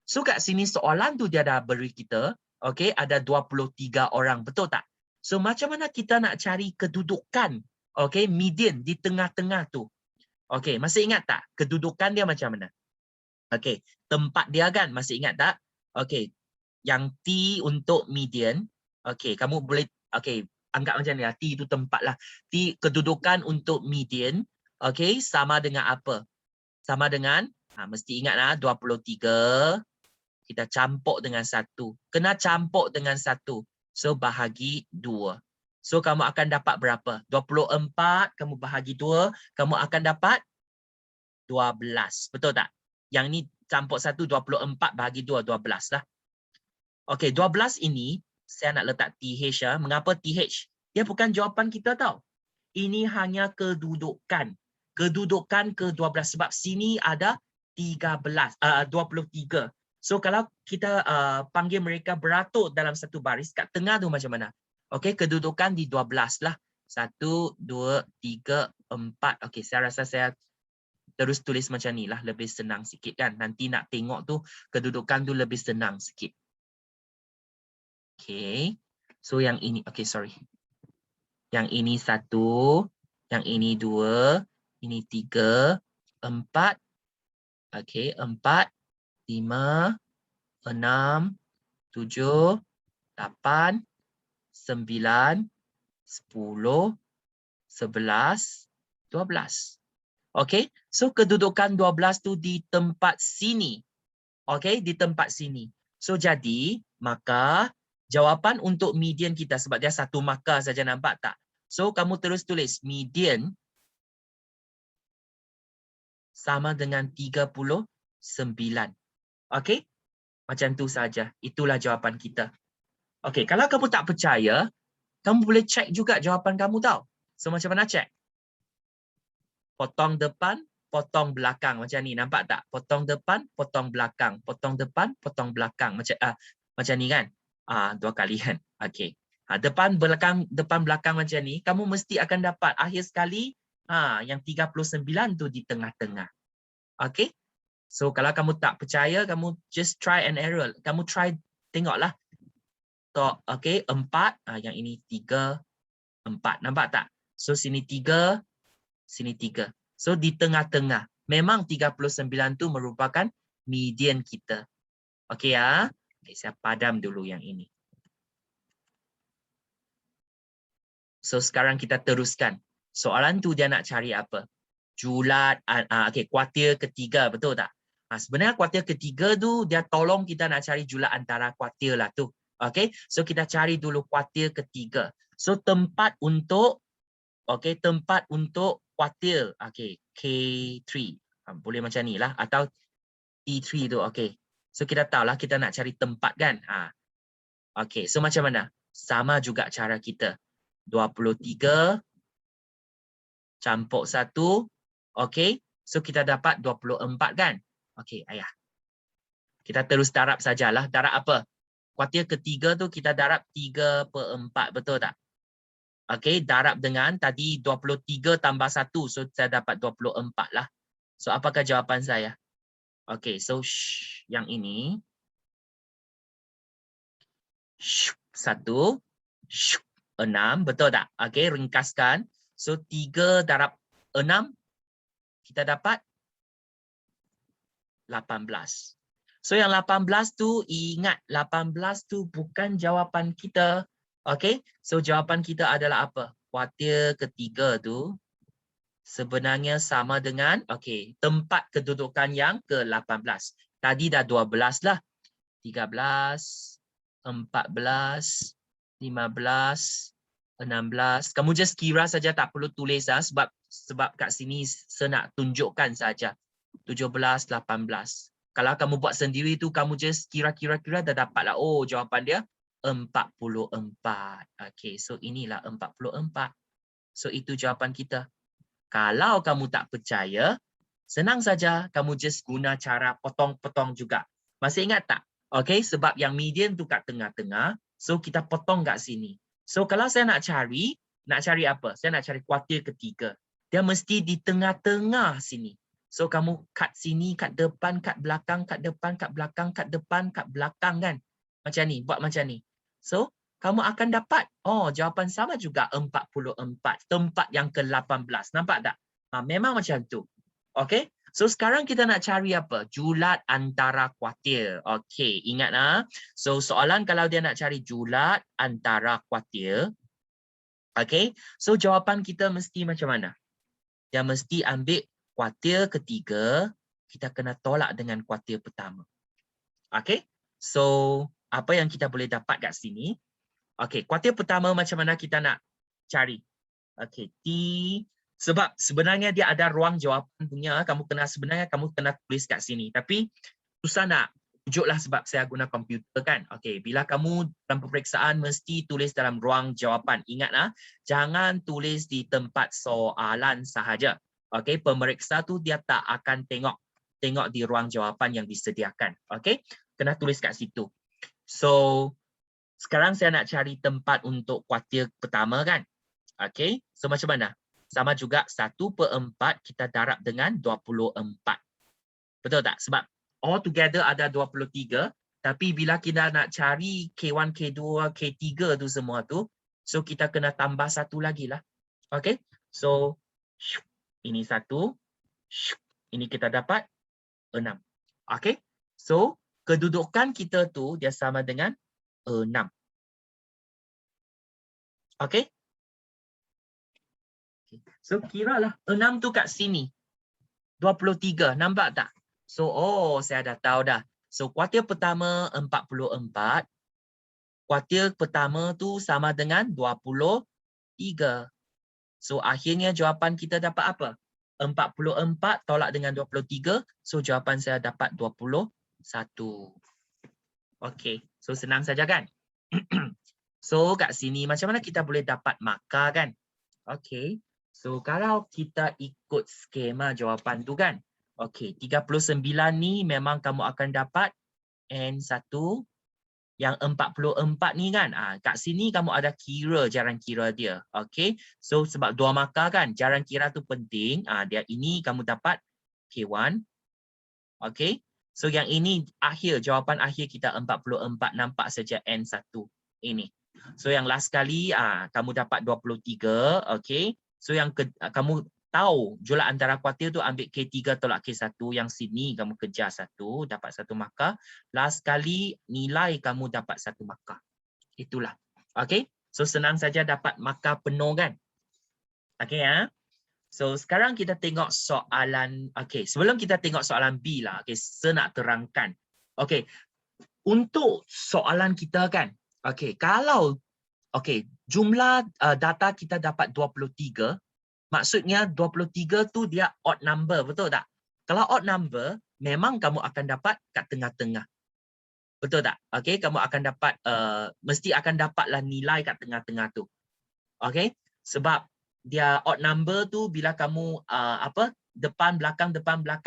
So kat sini soalan tu dia dah beri kita, okey, ada 23 orang, betul tak? So macam mana kita nak cari kedudukan, okey, median di tengah-tengah tu? Okey, masih ingat tak? Kedudukan dia macam mana? Okey, tempat dia kan, masih ingat tak? Okey, yang T untuk median. Okey, kamu boleh, okey, anggap macam ni lah. T itu tempat lah. T kedudukan untuk median. Okey, sama dengan apa? Sama dengan, mesti ingat lah, 23. Kita campur dengan 1. Kena campur dengan 1. So, bahagi 2. So, kamu akan dapat berapa? 24, kamu bahagi 2, kamu akan dapat 12. Betul tak? Yang ni campur 1, 24 bahagi 2, 12 lah. Okey, 12 ini, saya nak letak TH ya. Mengapa TH? Dia bukan jawapan kita tau. Ini hanya kedudukan. Kedudukan ke-12. Sebab sini ada 23. So, kalau kita panggil mereka beratur dalam satu baris, kat tengah tu macam mana? Okey, kedudukan di 12 lah. 1, 2, 3, 4. Okey, saya rasa saya terus tulis macam ni lah. Lebih senang sikit kan. Nanti nak tengok tu, kedudukan tu lebih senang sikit. Okay, so yang ini, okay, sorry. Yang ini 1, yang ini 2, ini 3, 4, okay, 4, 5, 6, 7, 8, 9, 10, 11, 12. Okay, so kedudukan 12 tu di tempat sini. Okay, di tempat sini. So jadi, maka jawapan untuk median kita, sebab dia satu markah saja, nampak tak? So, kamu terus tulis median sama dengan 39. Okey? Macam tu saja. Itulah jawapan kita. Okey, kalau kamu tak percaya, kamu boleh cek juga jawapan kamu tau. So, macam mana cek? Potong depan, potong belakang. Macam ni, nampak tak? Potong depan, potong belakang. Potong depan, potong belakang. Macam ni kan? 2 kali kan? Okey. Depan belakang macam ni, kamu mesti akan dapat akhir sekali yang 39 tu di tengah-tengah. Okey? So kalau kamu tak percaya, kamu just try and error. Kamu try tengoklah. Okey, 4, yang ini 3, 4. Nampak tak? So sini 3, sini 3. So di tengah-tengah. Memang 39 tu merupakan median kita. Okey ya? Okay, saya padam dulu yang ini. So sekarang kita teruskan. Soalan tu dia nak cari apa? Julat, okey, kuartil ketiga, betul tak? Sebenarnya kuartil ketiga tu dia tolong kita nak cari julat antara kuartil lah tu. Okey, so kita cari dulu kuartil ketiga. So tempat untuk, okey, tempat untuk kuartil, okey, K3. Boleh macam ni lah, atau T3 tu, okey. So kita tahulah kita nak cari tempat kan. Okey, so macam mana? Sama juga cara kita. 23 campur 1. Okey, so kita dapat 24 kan? Okey, ayah. Kita terus darab sajalah. Darab apa? Kuartil ketiga tu kita darab 3/4, betul tak? Okey, darab dengan tadi 23 tambah 1, so saya dapat 24 lah. So apakah jawapan saya? Okey, so yang ini 1, 6, betul tak? Okey, ringkaskan. So 3 darab 6, kita dapat 18. So yang 18 tu, ingat 18 tu bukan jawapan kita. Okey, so jawapan kita adalah apa? Kuartil ketiga tu sebenarnya sama dengan, okey, tempat kedudukan yang ke-18. Tadi dah 12 lah. 13, 14, 15, 16. Kamu just kira saja, tak perlu tulis lah, sebab kat sini saya nak tunjukkan saja. 17, 18. Kalau kamu buat sendiri tu, kamu just kira-kira dah dapat lah. Oh, jawapan dia 44. Okey, so inilah 44. So itu jawapan kita. Kalau kamu tak percaya, senang saja kamu just guna cara potong-potong juga. Masih ingat tak? Okey, sebab yang median tu kat tengah-tengah, so kita potong kat sini. So kalau saya nak cari apa? Saya nak cari kuartil ketiga. Dia mesti di tengah-tengah sini. So kamu kat sini, kat depan, kat belakang, kat depan, kat belakang, kat depan, kat belakang kan? Macam ni, buat macam ni. So kamu akan dapat, oh jawapan sama juga 44, tempat yang ke-18. Nampak tak? Memang macam tu. Okey? So sekarang kita nak cari apa? Julat antara kuartil. Okey, ingat lah. So soalan kalau dia nak cari julat antara kuartil. Okey, so jawapan kita mesti macam mana? Dia mesti ambil kuartil ketiga, kita kena tolak dengan kuartil pertama. Okey, so apa yang kita boleh dapat kat sini? Okey, kuartil pertama macam mana kita nak cari? Okey, T, sebab sebenarnya dia ada ruang jawapan punya, sebenarnya kamu kena tulis kat sini. Tapi susah nak tunjuklah sebab saya guna komputer kan. Okey, bila kamu dalam peperiksaan mesti tulis dalam ruang jawapan. Ingatlah, jangan tulis di tempat soalan sahaja. Okey, pemeriksa tu dia tak akan tengok di ruang jawapan yang disediakan. Okey, kena tulis kat situ. So sekarang saya nak cari tempat untuk kuartil pertama kan. Okey, so macam mana? Sama juga 1/4 kita darab dengan 24. Betul tak? Sebab all together ada 23, tapi bila kita nak cari K1, K2, K3 tu semua tu, so kita kena tambah satu lagi lah. Okey, so ini 1, ini kita dapat 6. Okey, so kedudukan kita tu dia sama dengan 6. Okey. So kiralah 6 tu kat sini. 23, nampak tak? So saya dah tahu dah. So kuartil pertama 44. Kuartil pertama tu sama dengan 23. So akhirnya jawapan kita dapat apa? 44 tolak dengan 23. So jawapan saya dapat 21. Okey, so senang saja kan? So kat sini macam mana kita boleh dapat markah kan? Okey. So kalau kita ikut skema jawapan tu kan. Okey, 39 ni memang kamu akan dapat N1. Yang 44 ni kan, kat sini kamu ada kira jaran kira dia. Okey, so sebab 2 markah kan, jaran kira tu penting. Dia ini kamu dapat K1. Okey, so yang ini jawapan akhir kita 44, nampak saja N1 ini. So yang last kali kamu dapat 23. Okey, so yang kamu tahu julat antara kuartil tu ambil K3 tolak K1, yang sini kamu kejar 1, dapat 1 markah. Last kali nilai kamu dapat 1 markah. Itulah. Okey. So senang saja dapat markah penuh kan? Okey ya. So sekarang kita tengok soalan, okey, sebelum kita tengok soalan B lah, okey, saya nak terangkan. Okey, untuk soalan kita kan, okey, kalau jumlah data kita dapat 23, maksudnya 23 tu dia odd number, betul tak? Kalau odd number, memang kamu akan dapat kat tengah-tengah. Betul tak? Okey, kamu akan dapat mesti akan dapatlah nilai kat tengah-tengah tu. Okey? Sebab dia odd number tu bila kamu depan belakang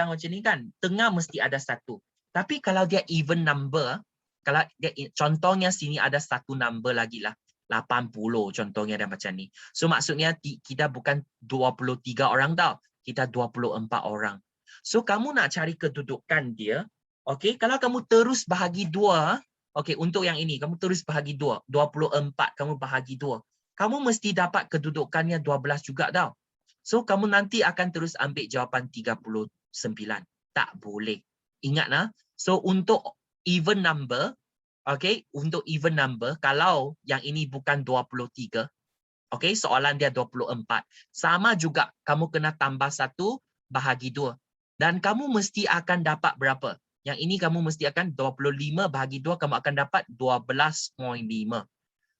macam ni kan, tengah mesti ada satu. Tapi kalau dia even number, kalau dia contohnya sini ada satu number lagi lah, 80 contohnya dia macam ni. So maksudnya kita bukan 23 orang tau, kita 24 orang. So kamu nak cari kedudukan dia, okey, kalau kamu terus bahagi 2, okey, untuk yang ini kamu terus bahagi 2, 24 kamu bahagi 2. Kamu mesti dapat kedudukannya 12 juga tau. So kamu nanti akan terus ambil jawapan 39. Tak boleh. Ingat nah. So untuk even number, okay, untuk even number, kalau yang ini bukan 23, okay, soalan dia 24, sama juga kamu kena tambah 1 bahagi 2. Dan kamu mesti akan dapat berapa? Yang ini kamu mesti akan 25 bahagi 2, kamu akan dapat 12.5.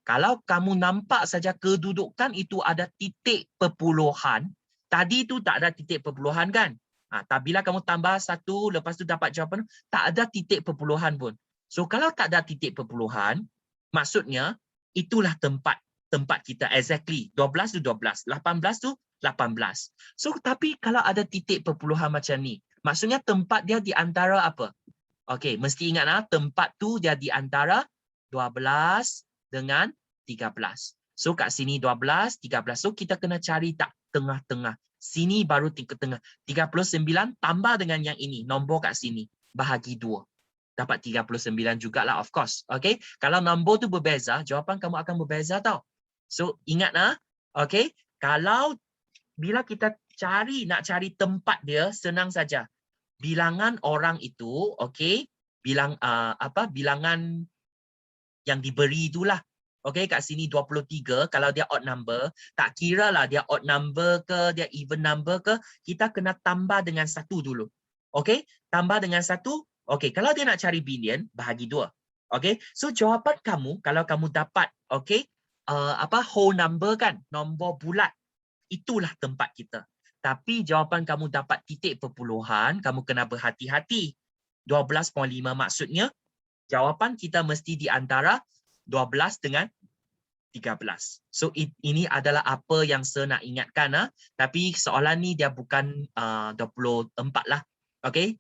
Kalau kamu nampak saja kedudukan itu ada titik perpuluhan, tadi tu tak ada titik perpuluhan kan? Bila kamu tambah 1, lepas tu dapat jawapan, tak ada titik perpuluhan pun. So kalau tak ada titik perpuluhan, maksudnya itulah tempat kita exactly. 12 tu 12, 18 tu 18. So tapi kalau ada titik perpuluhan macam ni, maksudnya tempat dia di antara apa? Okey, mesti ingat tempat tu dia di antara 12 dengan 13. So kat sini 12, 13. So kita kena cari tak tengah-tengah. Sini baru tengah. 39 tambah dengan yang ini, nombor kat sini, bahagi 2. Dapat 39 jugalah, of course. Okay? Kalau nombor tu berbeza, jawapan kamu akan berbeza tau. So ingat okay? Kalau bila kita nak cari tempat dia, senang saja. Bilangan orang itu, okay? Bilangan yang diberi itulah. Okey, kat sini 23, kalau dia odd number, tak kira lah dia odd number ke, dia even number ke, kita kena tambah dengan 1 dulu. Okey, tambah dengan 1. Okey, kalau dia nak cari billion, bahagi 2. Okey, so jawapan kamu, kalau kamu dapat, okey, whole number kan, nombor bulat, itulah tempat kita. Tapi jawapan kamu dapat titik perpuluhan, kamu kena berhati-hati. 12.5 maksudnya, jawapan kita mesti di antara 12 dengan 13. So ini adalah apa yang saya nak ingatkan. Tapi soalan ni dia bukan 24 lah. Okay.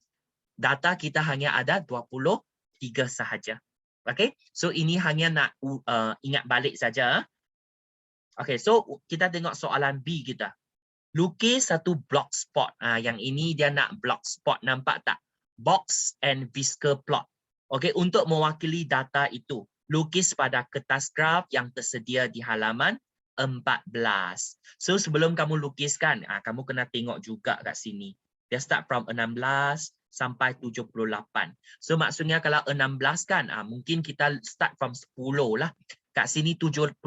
Data kita hanya ada 23 sahaja. Okay. So ini hanya nak ingat balik saja. Okay. So kita tengok soalan B kita. Lukis satu block spot. Yang ini dia nak block spot. Nampak tak? Box and whisker plot. Okay. Untuk mewakili data itu, lukis pada kertas graf yang tersedia di halaman 14. So sebelum kamu lukiskan, kamu kena tengok juga kat sini. Dia start from 16 sampai 78. So maksudnya kalau 16 kan, mungkin kita start from 10 lah. Kat sini 78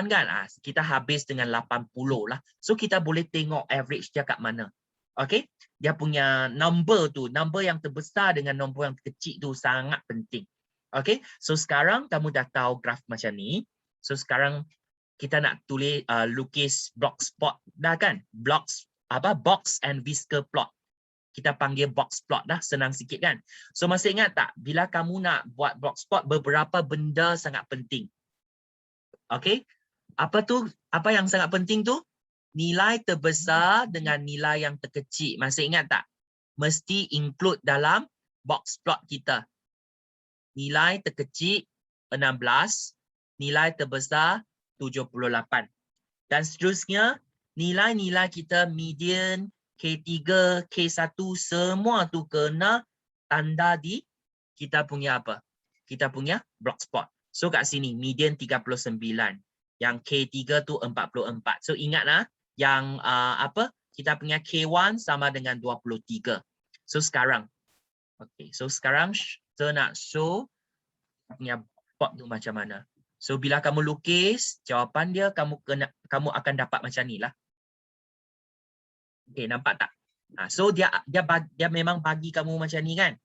kan, kita habis dengan 80 lah. So kita boleh tengok average dia kat mana. Okay? Dia punya number tu, number yang terbesar dengan nombor yang kecil tu sangat penting. Okay, so sekarang kamu dah tahu graf macam ni. So sekarang kita nak tulis lukis block spot dah kan? Box and whisker plot. Kita panggil box plot dah, senang sikit kan? So masih ingat tak bila kamu nak buat box plot, beberapa benda sangat penting. Okay, apa yang sangat penting tu? Nilai terbesar dengan nilai yang terkecil. Masih ingat tak? Mesti include dalam box plot kita. Nilai terkecil 16, nilai terbesar 78. Dan seterusnya, nilai-nilai kita median, K3, K1, semua tu kena tanda di kita punya apa? Kita punya block spot. So kat sini, median 39. Yang K3 tu 44. So ingatlah, yang kita punya K1 sama dengan 23. So sekarang, okay, so sekarang saya nak show punya plot tu macam mana. So bila kamu lukis, jawapan dia kamu akan dapat macam ni lah. Okey, nampak tak? So dia memang bagi kamu macam ni kan?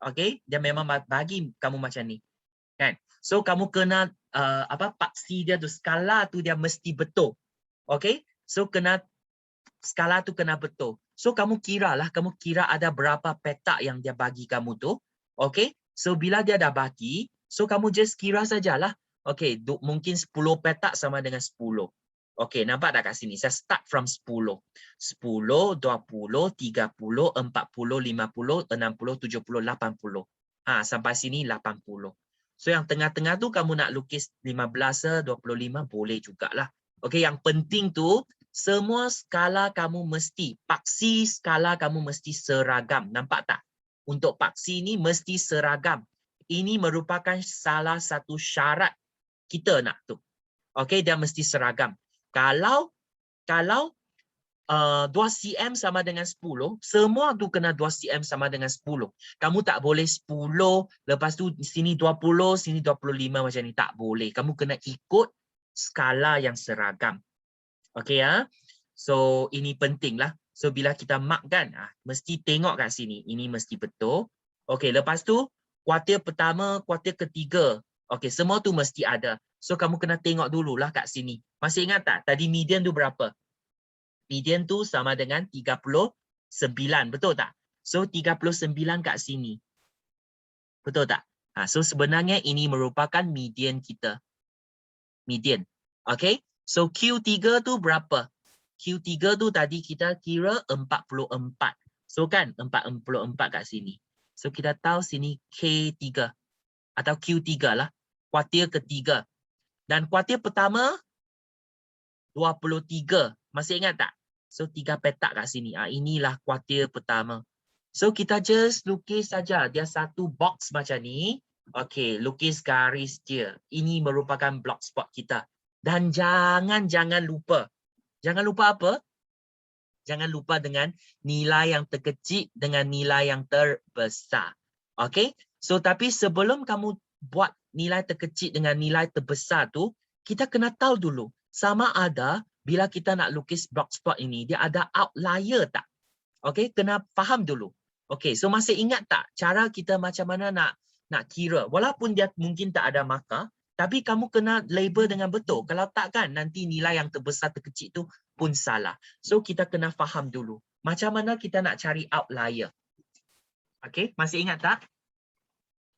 Okey, dia memang bagi kamu macam ni. Kan? So kamu kena paksi dia tu, skala tu dia mesti betul. Okey? So skala tu kena betul. So kamu kira ada berapa petak yang dia bagi kamu tu. Okey? So bila dia dah bagi, so kamu just kira sajalah. Okey, mungkin 10 petak sama dengan 10. Okey, nampak tak kat sini? Saya start from 10. 10, 20, 30, 40, 50, 60, 70, 80. Sampai sini 80. So yang tengah-tengah tu kamu nak lukis 15 ke 25 boleh jugalah. Okey, yang penting tu semua skala kamu mesti, paksi skala kamu mesti seragam. Nampak tak? Untuk paksi ni mesti seragam. Ini merupakan salah satu syarat kita nak tu. Okey, dia mesti seragam. Kalau 2 cm sama dengan 10, semua tu kena 2 cm sama dengan 10. Kamu tak boleh 10, lepas tu sini 20, sini 25 macam ni. Tak boleh. Kamu kena ikut skala yang seragam. Okey ya. So ini penting lah. So bila kita mark kan, mesti tengok kat sini. Ini mesti betul. Okey, lepas tu kuartil pertama, kuartil ketiga. Okey, semua tu mesti ada. So kamu kena tengok dululah kat sini. Masih ingat tak? Tadi median tu berapa? Median tu sama dengan 39, betul tak? So 39 kat sini. Betul tak? So sebenarnya ini merupakan median kita. Median. Okey? So Q3 tu berapa? Q3 tu tadi kita kira 44. So kan 44 kat sini. So kita tahu sini K3 atau Q3 lah. Kuartil ketiga. Dan kuartil pertama 23. Masih ingat tak? So 3 petak kat sini. Inilah kuartil pertama. So kita just lukis saja. Dia satu box macam ni. Okey, lukis garis dia. Ini merupakan block spot kita. Dan jangan lupa. Jangan lupa apa? Jangan lupa dengan nilai yang terkecil dengan nilai yang terbesar. Okey? So tapi sebelum kamu buat nilai terkecil dengan nilai terbesar tu, kita kena tahu dulu sama ada bila kita nak lukis block spot ini dia ada outlier tak? Okey, kena faham dulu. Okey, so masih ingat tak cara kita macam mana nak kira? Walaupun dia mungkin tak ada markah, tapi kamu kena label dengan betul. Kalau tak kan nanti nilai yang terbesar terkecil tu pun salah. So kita kena faham dulu macam mana kita nak cari outlier. Okey, masih ingat tak?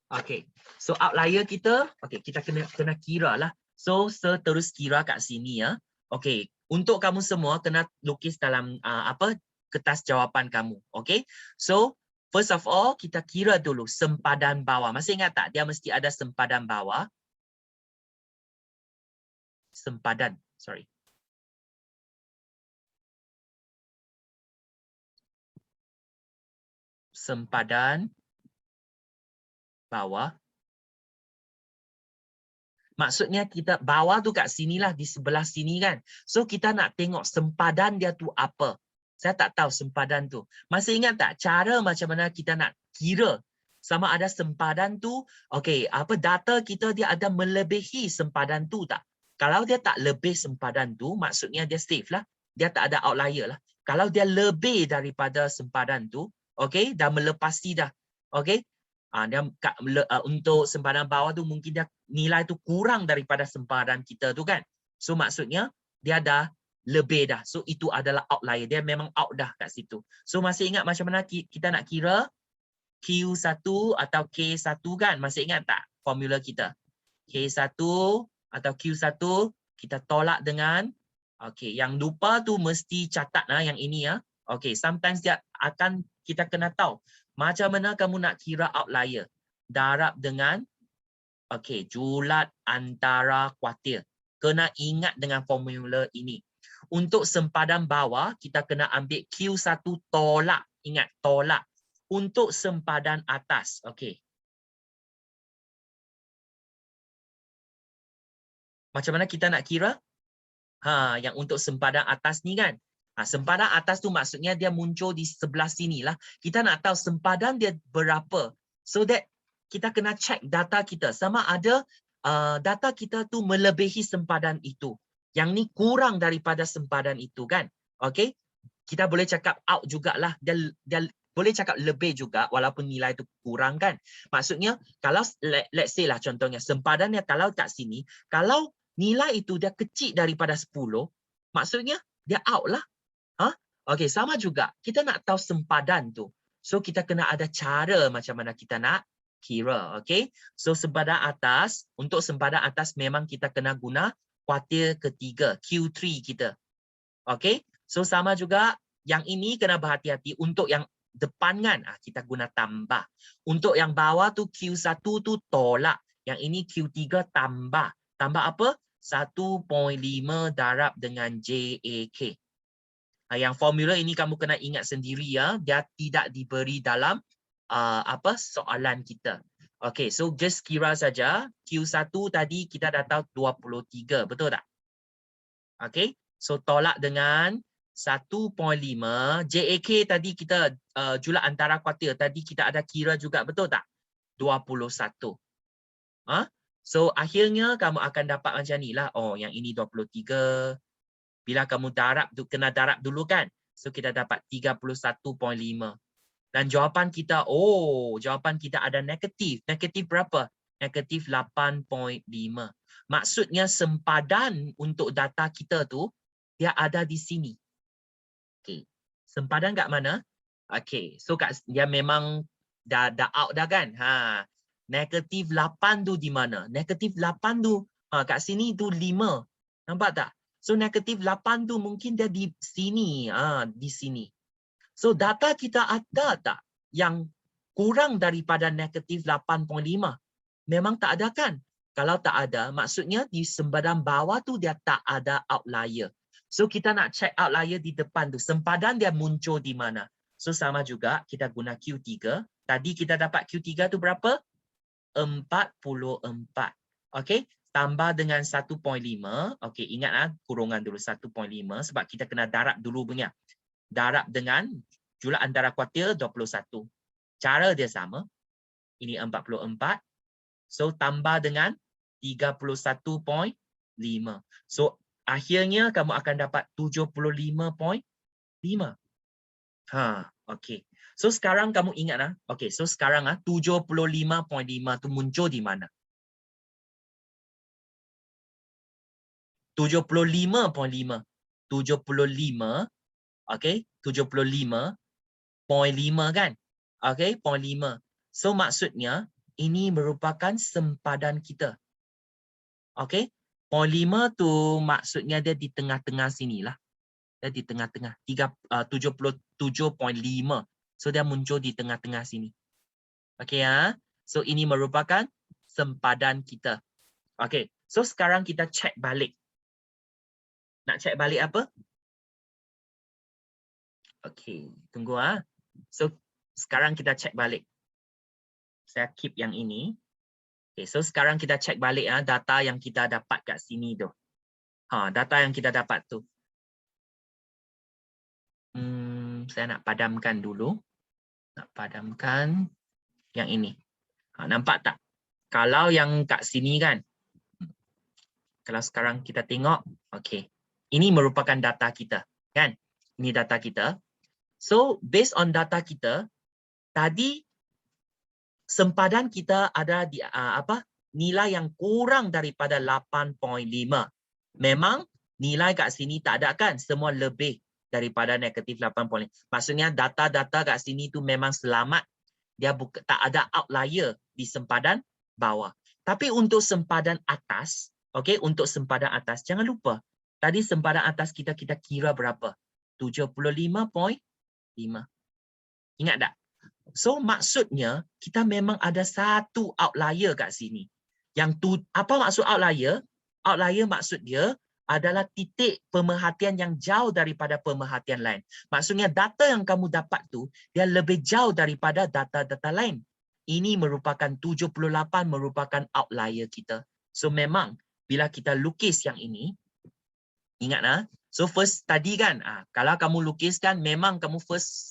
Okey. So outlier kita, okey, kita kena kira lah. So terus kira kat sini ya. Okey, untuk kamu semua kena lukis dalam kertas jawapan kamu. Okey. So first of all kita kira dulu sempadan bawah. Masih ingat tak? Dia mesti ada sempadan bawah. Sempadan, sorry. Sempadan bawah. Maksudnya kita bawah tu kat sinilah, di sebelah sini kan. So kita nak tengok sempadan dia tu apa. Saya tak tahu sempadan tu. Masih ingat tak cara macam mana kita nak kira sama ada sempadan tu, okey, data kita dia ada melebihi sempadan tu tak? Kalau dia tak lebih sempadan tu, maksudnya dia safe lah. Dia tak ada outlier lah. Kalau dia lebih daripada sempadan tu, okey, dah melepasi dah. Okey? Untuk sempadan bawah tu mungkin dia nilai tu kurang daripada sempadan kita tu kan. So maksudnya dia dah lebih dah. So itu adalah outlier. Dia memang out dah kat situ. So masih ingat macam mana kita nak kira Q1 atau K1 kan? Masih ingat tak formula kita? K1 atau Q1 kita tolak dengan yang lupa tu mesti catat lah yang ini ya. Sometimes dia akan kita kena tahu macam mana kamu nak kira outlier. Darab dengan julat antara kuartil. Kena ingat dengan formula ini. Untuk sempadan bawah, kita kena ambil Q1 tolak. Ingat, tolak. Untuk sempadan atas. Macam mana kita nak kira? Yang untuk sempadan atas ni kan. Sempadan atas tu maksudnya dia muncul di sebelah sini lah. Kita nak tahu sempadan dia berapa. So that kita kena check data kita. Sama ada data kita tu melebihi sempadan itu. Yang ni kurang daripada sempadan itu kan. Okey. Kita boleh cakap out jugalah. Dia boleh cakap lebih juga walaupun nilai itu kurang kan. Maksudnya kalau let's say lah contohnya sempadannya kalau kat sini, kalau nilai itu dia kecil daripada 10, maksudnya dia out lah. Okey, sama juga. Kita nak tahu sempadan tu. So kita kena ada cara macam mana kita nak kira. Okey. So sempadan atas, untuk sempadan atas memang kita kena guna kuartil ketiga, Q3 kita. Okey. So sama juga yang ini kena berhati-hati. Untuk yang depan kan kita guna tambah. Untuk yang bawah tu Q1 tu tolak. Yang ini Q3 tambah. Tambah apa? 1.5 darab dengan JAK. Yang formula ini kamu kena ingat sendiri ya. Dia tidak diberi dalam soalan kita. Okey, so just kira saja. Q1 tadi kita dah tahu 23, betul tak? Okey, so tolak dengan 1.5. JAK tadi kita jumlah antara kuartil tadi kita ada kira juga, betul tak? 21. So akhirnya kamu akan dapat macam ni lah. Oh, yang ini 23. Bila kamu darab, kena darab dulu kan? So kita dapat 31.5. Dan jawapan kita, jawapan kita ada negatif. Negatif berapa? Negatif 8.5. Maksudnya sempadan untuk data kita tu, dia ada di sini. Okay. Sempadan kat mana? Okay. So dia memang dah out dah kan? Negatif 8 tu di mana? Negatif 8 tu, kat sini tu 5. Nampak tak? So negatif 8 tu mungkin dia di sini. Di sini. So data kita ada tak yang kurang daripada negatif 8.5? Memang tak ada kan? Kalau tak ada, maksudnya di sempadan bawah tu dia tak ada outlier. So kita nak check outlier di depan tu. Sempadan dia muncul di mana? So sama juga kita guna Q3. Tadi kita dapat Q3 tu berapa? 44. Okey, tambah dengan 1.5. Okey, ingatlah kurungan dulu 1.5 sebab kita kena darab dulu punya. Darab dengan jumlah antara kuartil 21. Cara dia sama. Ini 44. So tambah dengan 31.5. So akhirnya kamu akan dapat 75.5. Okey. So sekarang kamu ingat lah. Okey, so sekarang 75.5 tu muncul di mana? 75.5. 75. Okey, 75.5 kan? Okey, 0.5. So maksudnya ini merupakan sempadan kita. Okey, 0.5 tu maksudnya dia di tengah-tengah sinilah. Dia di tengah-tengah. 77.5. So dia muncul di tengah-tengah sini. Okey ya. So ini merupakan sempadan kita. Okey, so sekarang kita check balik. Nak check balik apa? Okey, tunggu So sekarang kita check balik. Saya keep yang ini. Okay, so sekarang kita check balik data yang kita dapat kat sini tu. Data yang kita dapat tu. Saya nak padamkan dulu. Nak padamkan yang ini. Nampak tak? Kalau yang kat sini kan. Kalau sekarang kita tengok, okey. Ini merupakan data kita, kan? Ini data kita. So, based on data kita, tadi sempadan kita ada di nilai yang kurang daripada 8.5. Memang nilai kat sini tak ada kan? Semua lebih daripada negatif 8.5. Maksudnya data-data kat sini tu memang selamat. Dia tak ada outlier di sempadan bawah. Tapi untuk sempadan atas, okey, untuk sempadan atas jangan lupa. Tadi sempadan atas kita kira berapa? 75.5. Ingat tak? So maksudnya kita memang ada satu outlier kat sini. Apa maksud outlier? Outlier maksud dia adalah titik pemerhatian yang jauh daripada pemerhatian lain. Maksudnya data yang kamu dapat tu dia lebih jauh daripada data-data lain. Ini merupakan 78 merupakan outlier kita. So memang bila kita lukis yang ini, ingat so first tadi kan, kalau kamu lukiskan memang kamu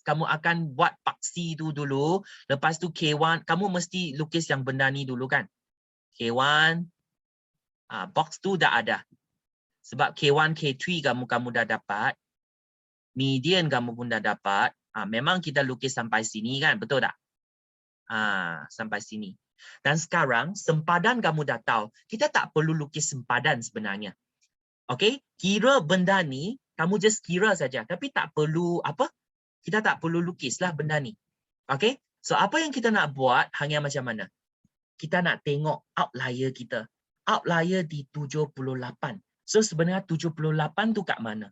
akan buat paksi tu dulu. Lepas tu K1, kamu mesti lukis yang benda ni dulu kan. K1, Box tu dah ada. Sebab K1, K3 kamu dah dapat. Median kamu pun dah dapat. Memang kita lukis sampai sini kan, betul tak? Sampai sini. Dan sekarang sempadan kamu dah tahu. Kita tak perlu lukis sempadan sebenarnya. Okey, kira benda ni kamu just kira saja, tapi tak perlu apa? Kita tak perlu lukislah benda ni. Okey? So apa yang kita nak buat hanya macam mana? Kita nak tengok outlier kita. Outlier di 78. So sebenarnya 78 tu kat mana?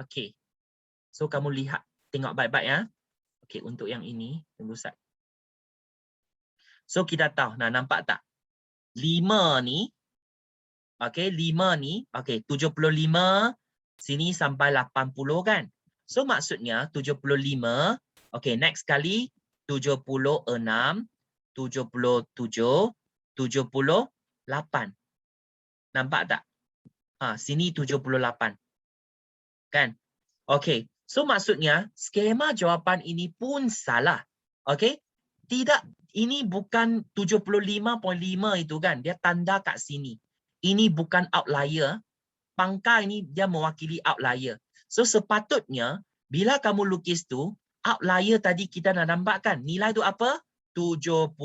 Okey. So kamu lihat, tengok baik-baik ya. Okey, untuk yang ini tunggu sat. So kita tahu, nampak tak? 5 ni, okey, 5 ni, okey, 75 sini sampai 80 kan? So maksudnya 75, okey, next kali 76, 77, 78. Nampak tak? Sini 78. Kan? Okey. So maksudnya skema jawapan ini pun salah. Okey? Tidak, ini bukan 75.5 itu kan. Dia tanda kat sini. Ini bukan outlier. Pangkal ini dia mewakili outlier. So sepatutnya bila kamu lukis tu, outlier tadi kita dah nampak kan. Nilai tu apa? 78.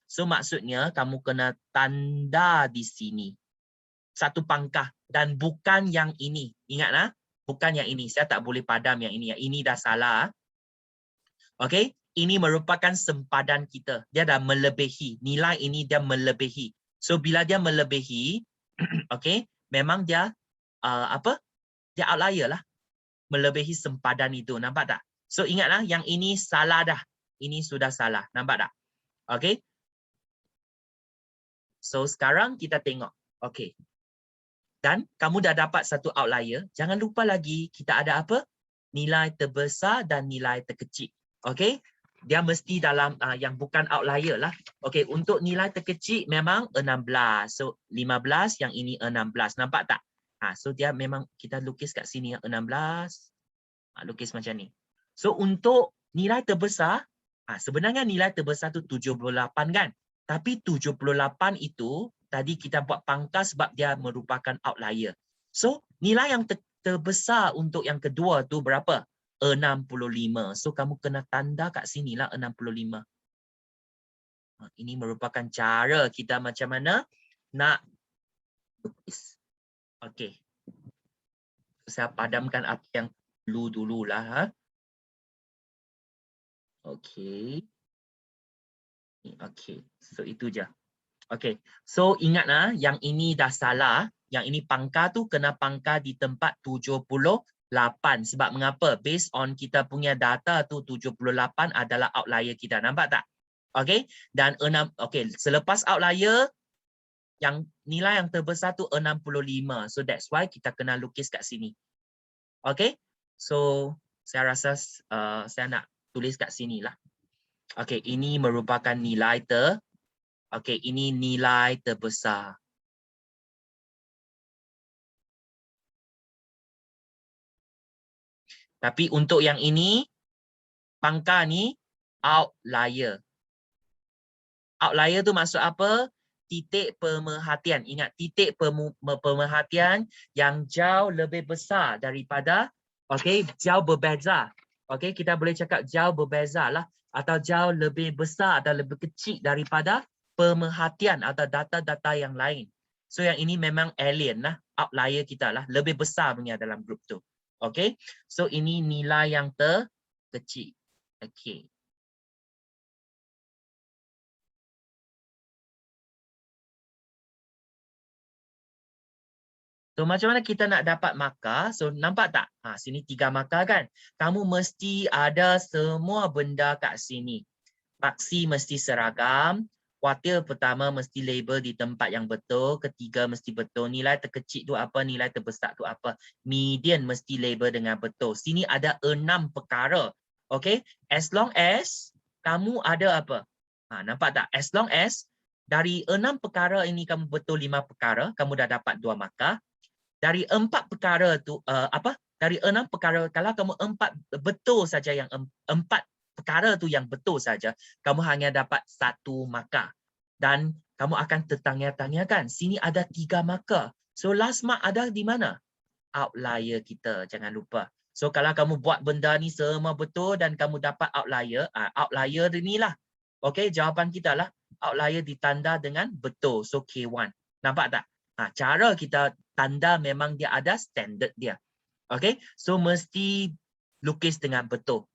So maksudnya kamu kena tanda di sini. Satu pangkah dan bukan yang ini. Ingatlah, bukan yang ini. Saya tak boleh padam yang ini. Yang ini dah salah. Okey, ini merupakan sempadan kita. Dia dah melebihi. Nilai ini dia melebihi. So bila dia melebihi, okey, memang dia apa? Dia outlier lah. Melebihi sempadan itu. Nampak tak? So ingatlah yang ini salah dah. Ini sudah salah. Nampak tak? Okey. So sekarang kita tengok. Okey. Dan kamu dah dapat satu outlier. Jangan lupa lagi kita ada apa? Nilai terbesar dan nilai terkecil. Okey? Dia mesti dalam yang bukan outlier lah. Okey, untuk nilai terkecil memang 16. So 15, yang ini 16. Nampak tak? So dia memang kita lukis kat sini 16. Lukis macam ni. So untuk nilai terbesar, sebenarnya nilai terbesar tu 78 kan? Tapi 78 itu tadi kita buat pangkal sebab dia merupakan outlier. So, nilai yang terbesar untuk yang kedua tu berapa? 65. So, kamu kena tanda kat sinilah 65. Ini merupakan cara kita macam mana nak lukis. Okey. Saya padamkan apa yang dululah. Okey. Okey. So, itu je. Okey, so ingatlah yang ini dah salah. Yang ini pangkal tu kena pangkal di tempat 78. Sebab mengapa? Based on kita punya data tu 78 adalah outlier kita. Nampak tak? Okey, dan 6. Okey, selepas outlier yang nilai yang terbesar tu 65. So that's why kita kena lukis kat sini. Okey. So saya rasa saya nak tulis kat sinilah. Okey, ini merupakan nilai okey, ini nilai terbesar. Tapi untuk yang ini, pangkal ni outlier. Outlier tu maksud apa? Titik pemerhatian. Ingat, titik pemerhatian yang jauh lebih besar daripada, okey, jauh berbeza. Okey, kita boleh cakap jauh berbeza lah. Atau jauh lebih besar atau lebih kecil daripada pemerhatian atau data-data yang lain. So yang ini memang alien lah, outlier kita lah, lebih besar punya dalam grup tu. Okey, so ini nilai yang terkecil. Okey. So macam mana kita nak dapat markah? So nampak tak? Sini 3 markah kan? Kamu mesti ada semua benda kat sini. Paksi mesti seragam. Kuartil pertama mesti label di tempat yang betul. Ketiga mesti betul. Nilai terkecil tu apa? Nilai terbesar tu apa? Median mesti label dengan betul. Sini ada 6 perkara. Okay? As long as kamu ada apa? Nampak tak? As long as dari 6 perkara ini kamu betul 5 perkara, kamu dah dapat 2 markah. Dari 4 perkara tu, Dari 6 perkara, kalau kamu 4 betul saja, yang 4 perkara tu yang betul saja, kamu hanya dapat 1 markah. Dan kamu akan tertanya-tanyakan, sini ada 3 marker. So last mark ada di mana? Outlier kita, jangan lupa. So kalau kamu buat benda ni semua betul dan kamu dapat outlier, outlier ni lah. Okey, jawapan kita lah. Outlier ditanda dengan betul. So K1. Nampak tak? Cara kita tanda memang dia ada standard dia. Okey, so mesti lukis dengan betul.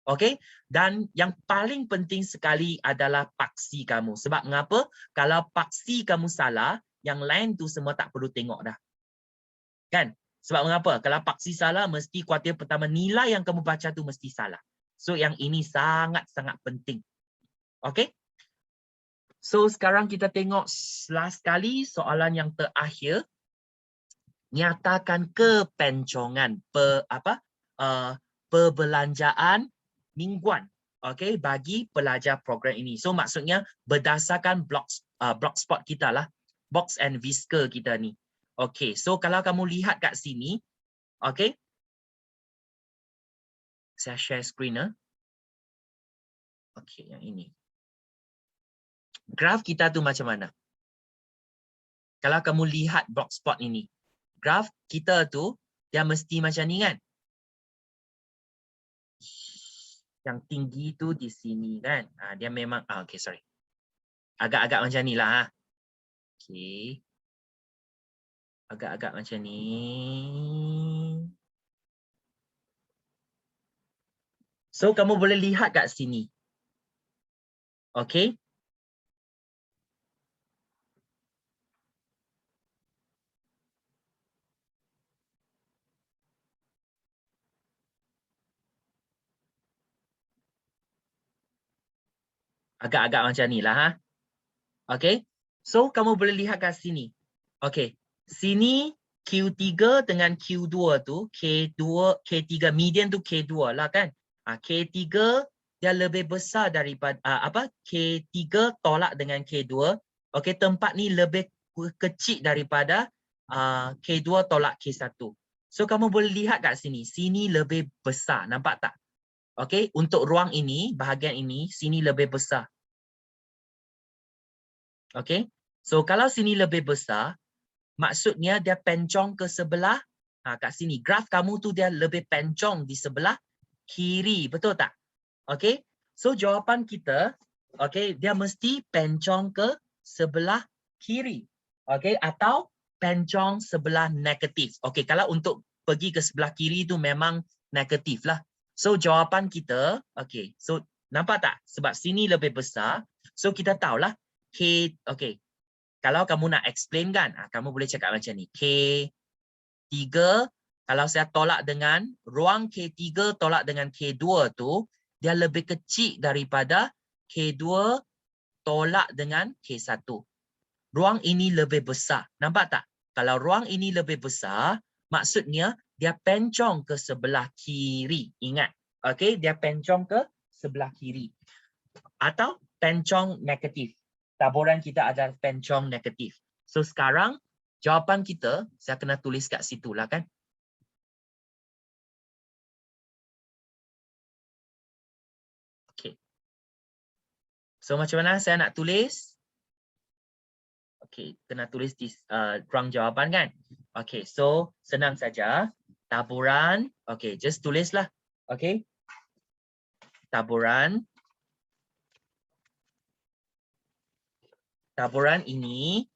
Okey, dan yang paling penting sekali adalah paksi kamu. Sebab mengapa? Kalau paksi kamu salah, yang lain tu semua tak perlu tengok dah. Kan? Sebab mengapa? Kalau paksi salah, mesti kuartil pertama nilai yang kamu baca tu mesti salah. So yang ini sangat-sangat penting. Okey? So sekarang kita tengok last kali soalan yang terakhir. Nyatakan kepencongan perbelanjaan mingguan, okey, bagi pelajar program ini. So maksudnya berdasarkan blogspot kita lah, Box and Whisker kita ni. Okey, so kalau kamu lihat kat sini, okey, saya share screen okey, yang ini. Graf kita tu macam mana? Kalau kamu lihat blogspot ini, graf kita tu dia mesti macam ni kan? Yang tinggi tu di sini kan. Dia memang okey, sorry. Agak-agak macam ni lah. Okey. Agak-agak macam ni. So kamu boleh lihat kat sini. Okey. Agak-agak macam ni lah. Okey. So kamu boleh lihat kat sini. Okey. Sini Q3 dengan Q2 tu, K3 median tu K2 lah kan. K3 dia lebih besar daripada K3 tolak dengan K2. Okey, tempat ni lebih kecil daripada K2 tolak K1. So kamu boleh lihat kat sini, sini lebih besar, nampak tak? Okey, untuk ruang ini, bahagian ini, sini lebih besar. Okey. So kalau sini lebih besar, maksudnya dia pencong ke sebelah, kat sini graf kamu tu dia lebih pencong di sebelah kiri, betul tak? Okey. So jawapan kita, okey, dia mesti pencong ke sebelah kiri. Okey, atau pencong sebelah negatif. Okey, kalau untuk pergi ke sebelah kiri tu memang negatif lah. So jawapan kita, okey. So nampak tak? Sebab sini lebih besar, so kita tahulah okey. Kalau kamu nak explain kan, kamu boleh cakap macam ni. K3, kalau saya tolak dengan, ruang K3 tolak dengan K2 tu, dia lebih kecil daripada K2 tolak dengan K1. Ruang ini lebih besar. Nampak tak? Kalau ruang ini lebih besar, maksudnya dia pencong ke sebelah kiri. Ingat. Okey, dia pencong ke sebelah kiri. Atau pencong negatif. Taburan kita adalah pencong negatif. So sekarang jawapan kita saya kena tulis kat situ lah kan. Okey. So macam mana saya nak tulis? Okey, kena tulis di ruang jawapan kan. Okey, so senang saja. Taburan, okey, just tulislah. Okey. Taburan ini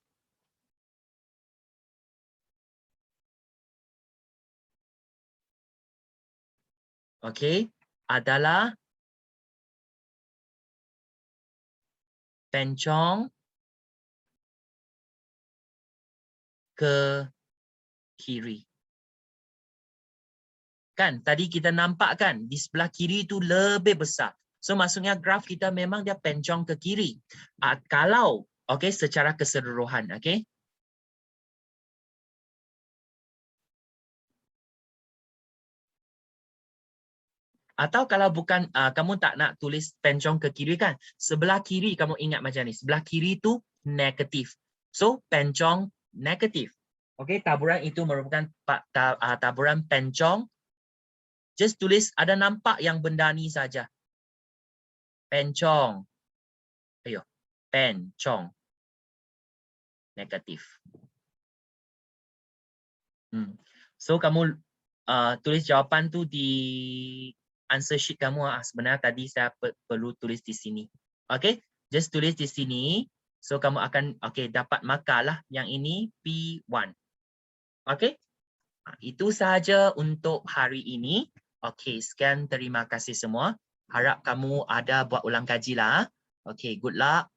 okey, adalah pencong ke kiri. Kan tadi kita nampak kan di sebelah kiri itu lebih besar. So maksudnya graf kita memang dia pencong ke kiri. Kalau okey secara keseluruhan, okey. Atau kalau bukan kamu tak nak tulis pencong ke kiri kan, sebelah kiri kamu ingat macam ni. Sebelah kiri itu negatif. So pencong negatif. Okey, taburan itu merupakan taburan pencong. Just tulis ada nampak yang benda ni saja. Pencong. Ayo, pencong. negatif. So kamu tulis jawapan tu di answer sheet kamu. Sebenarnya tadi saya perlu tulis di sini. Okay, just tulis di sini. So kamu akan dapat markah lah yang ini P1. Okay, itu sahaja untuk hari ini. Okay, sekian, terima kasih semua. Harap kamu ada buat ulang kaji lah. Okay, good luck.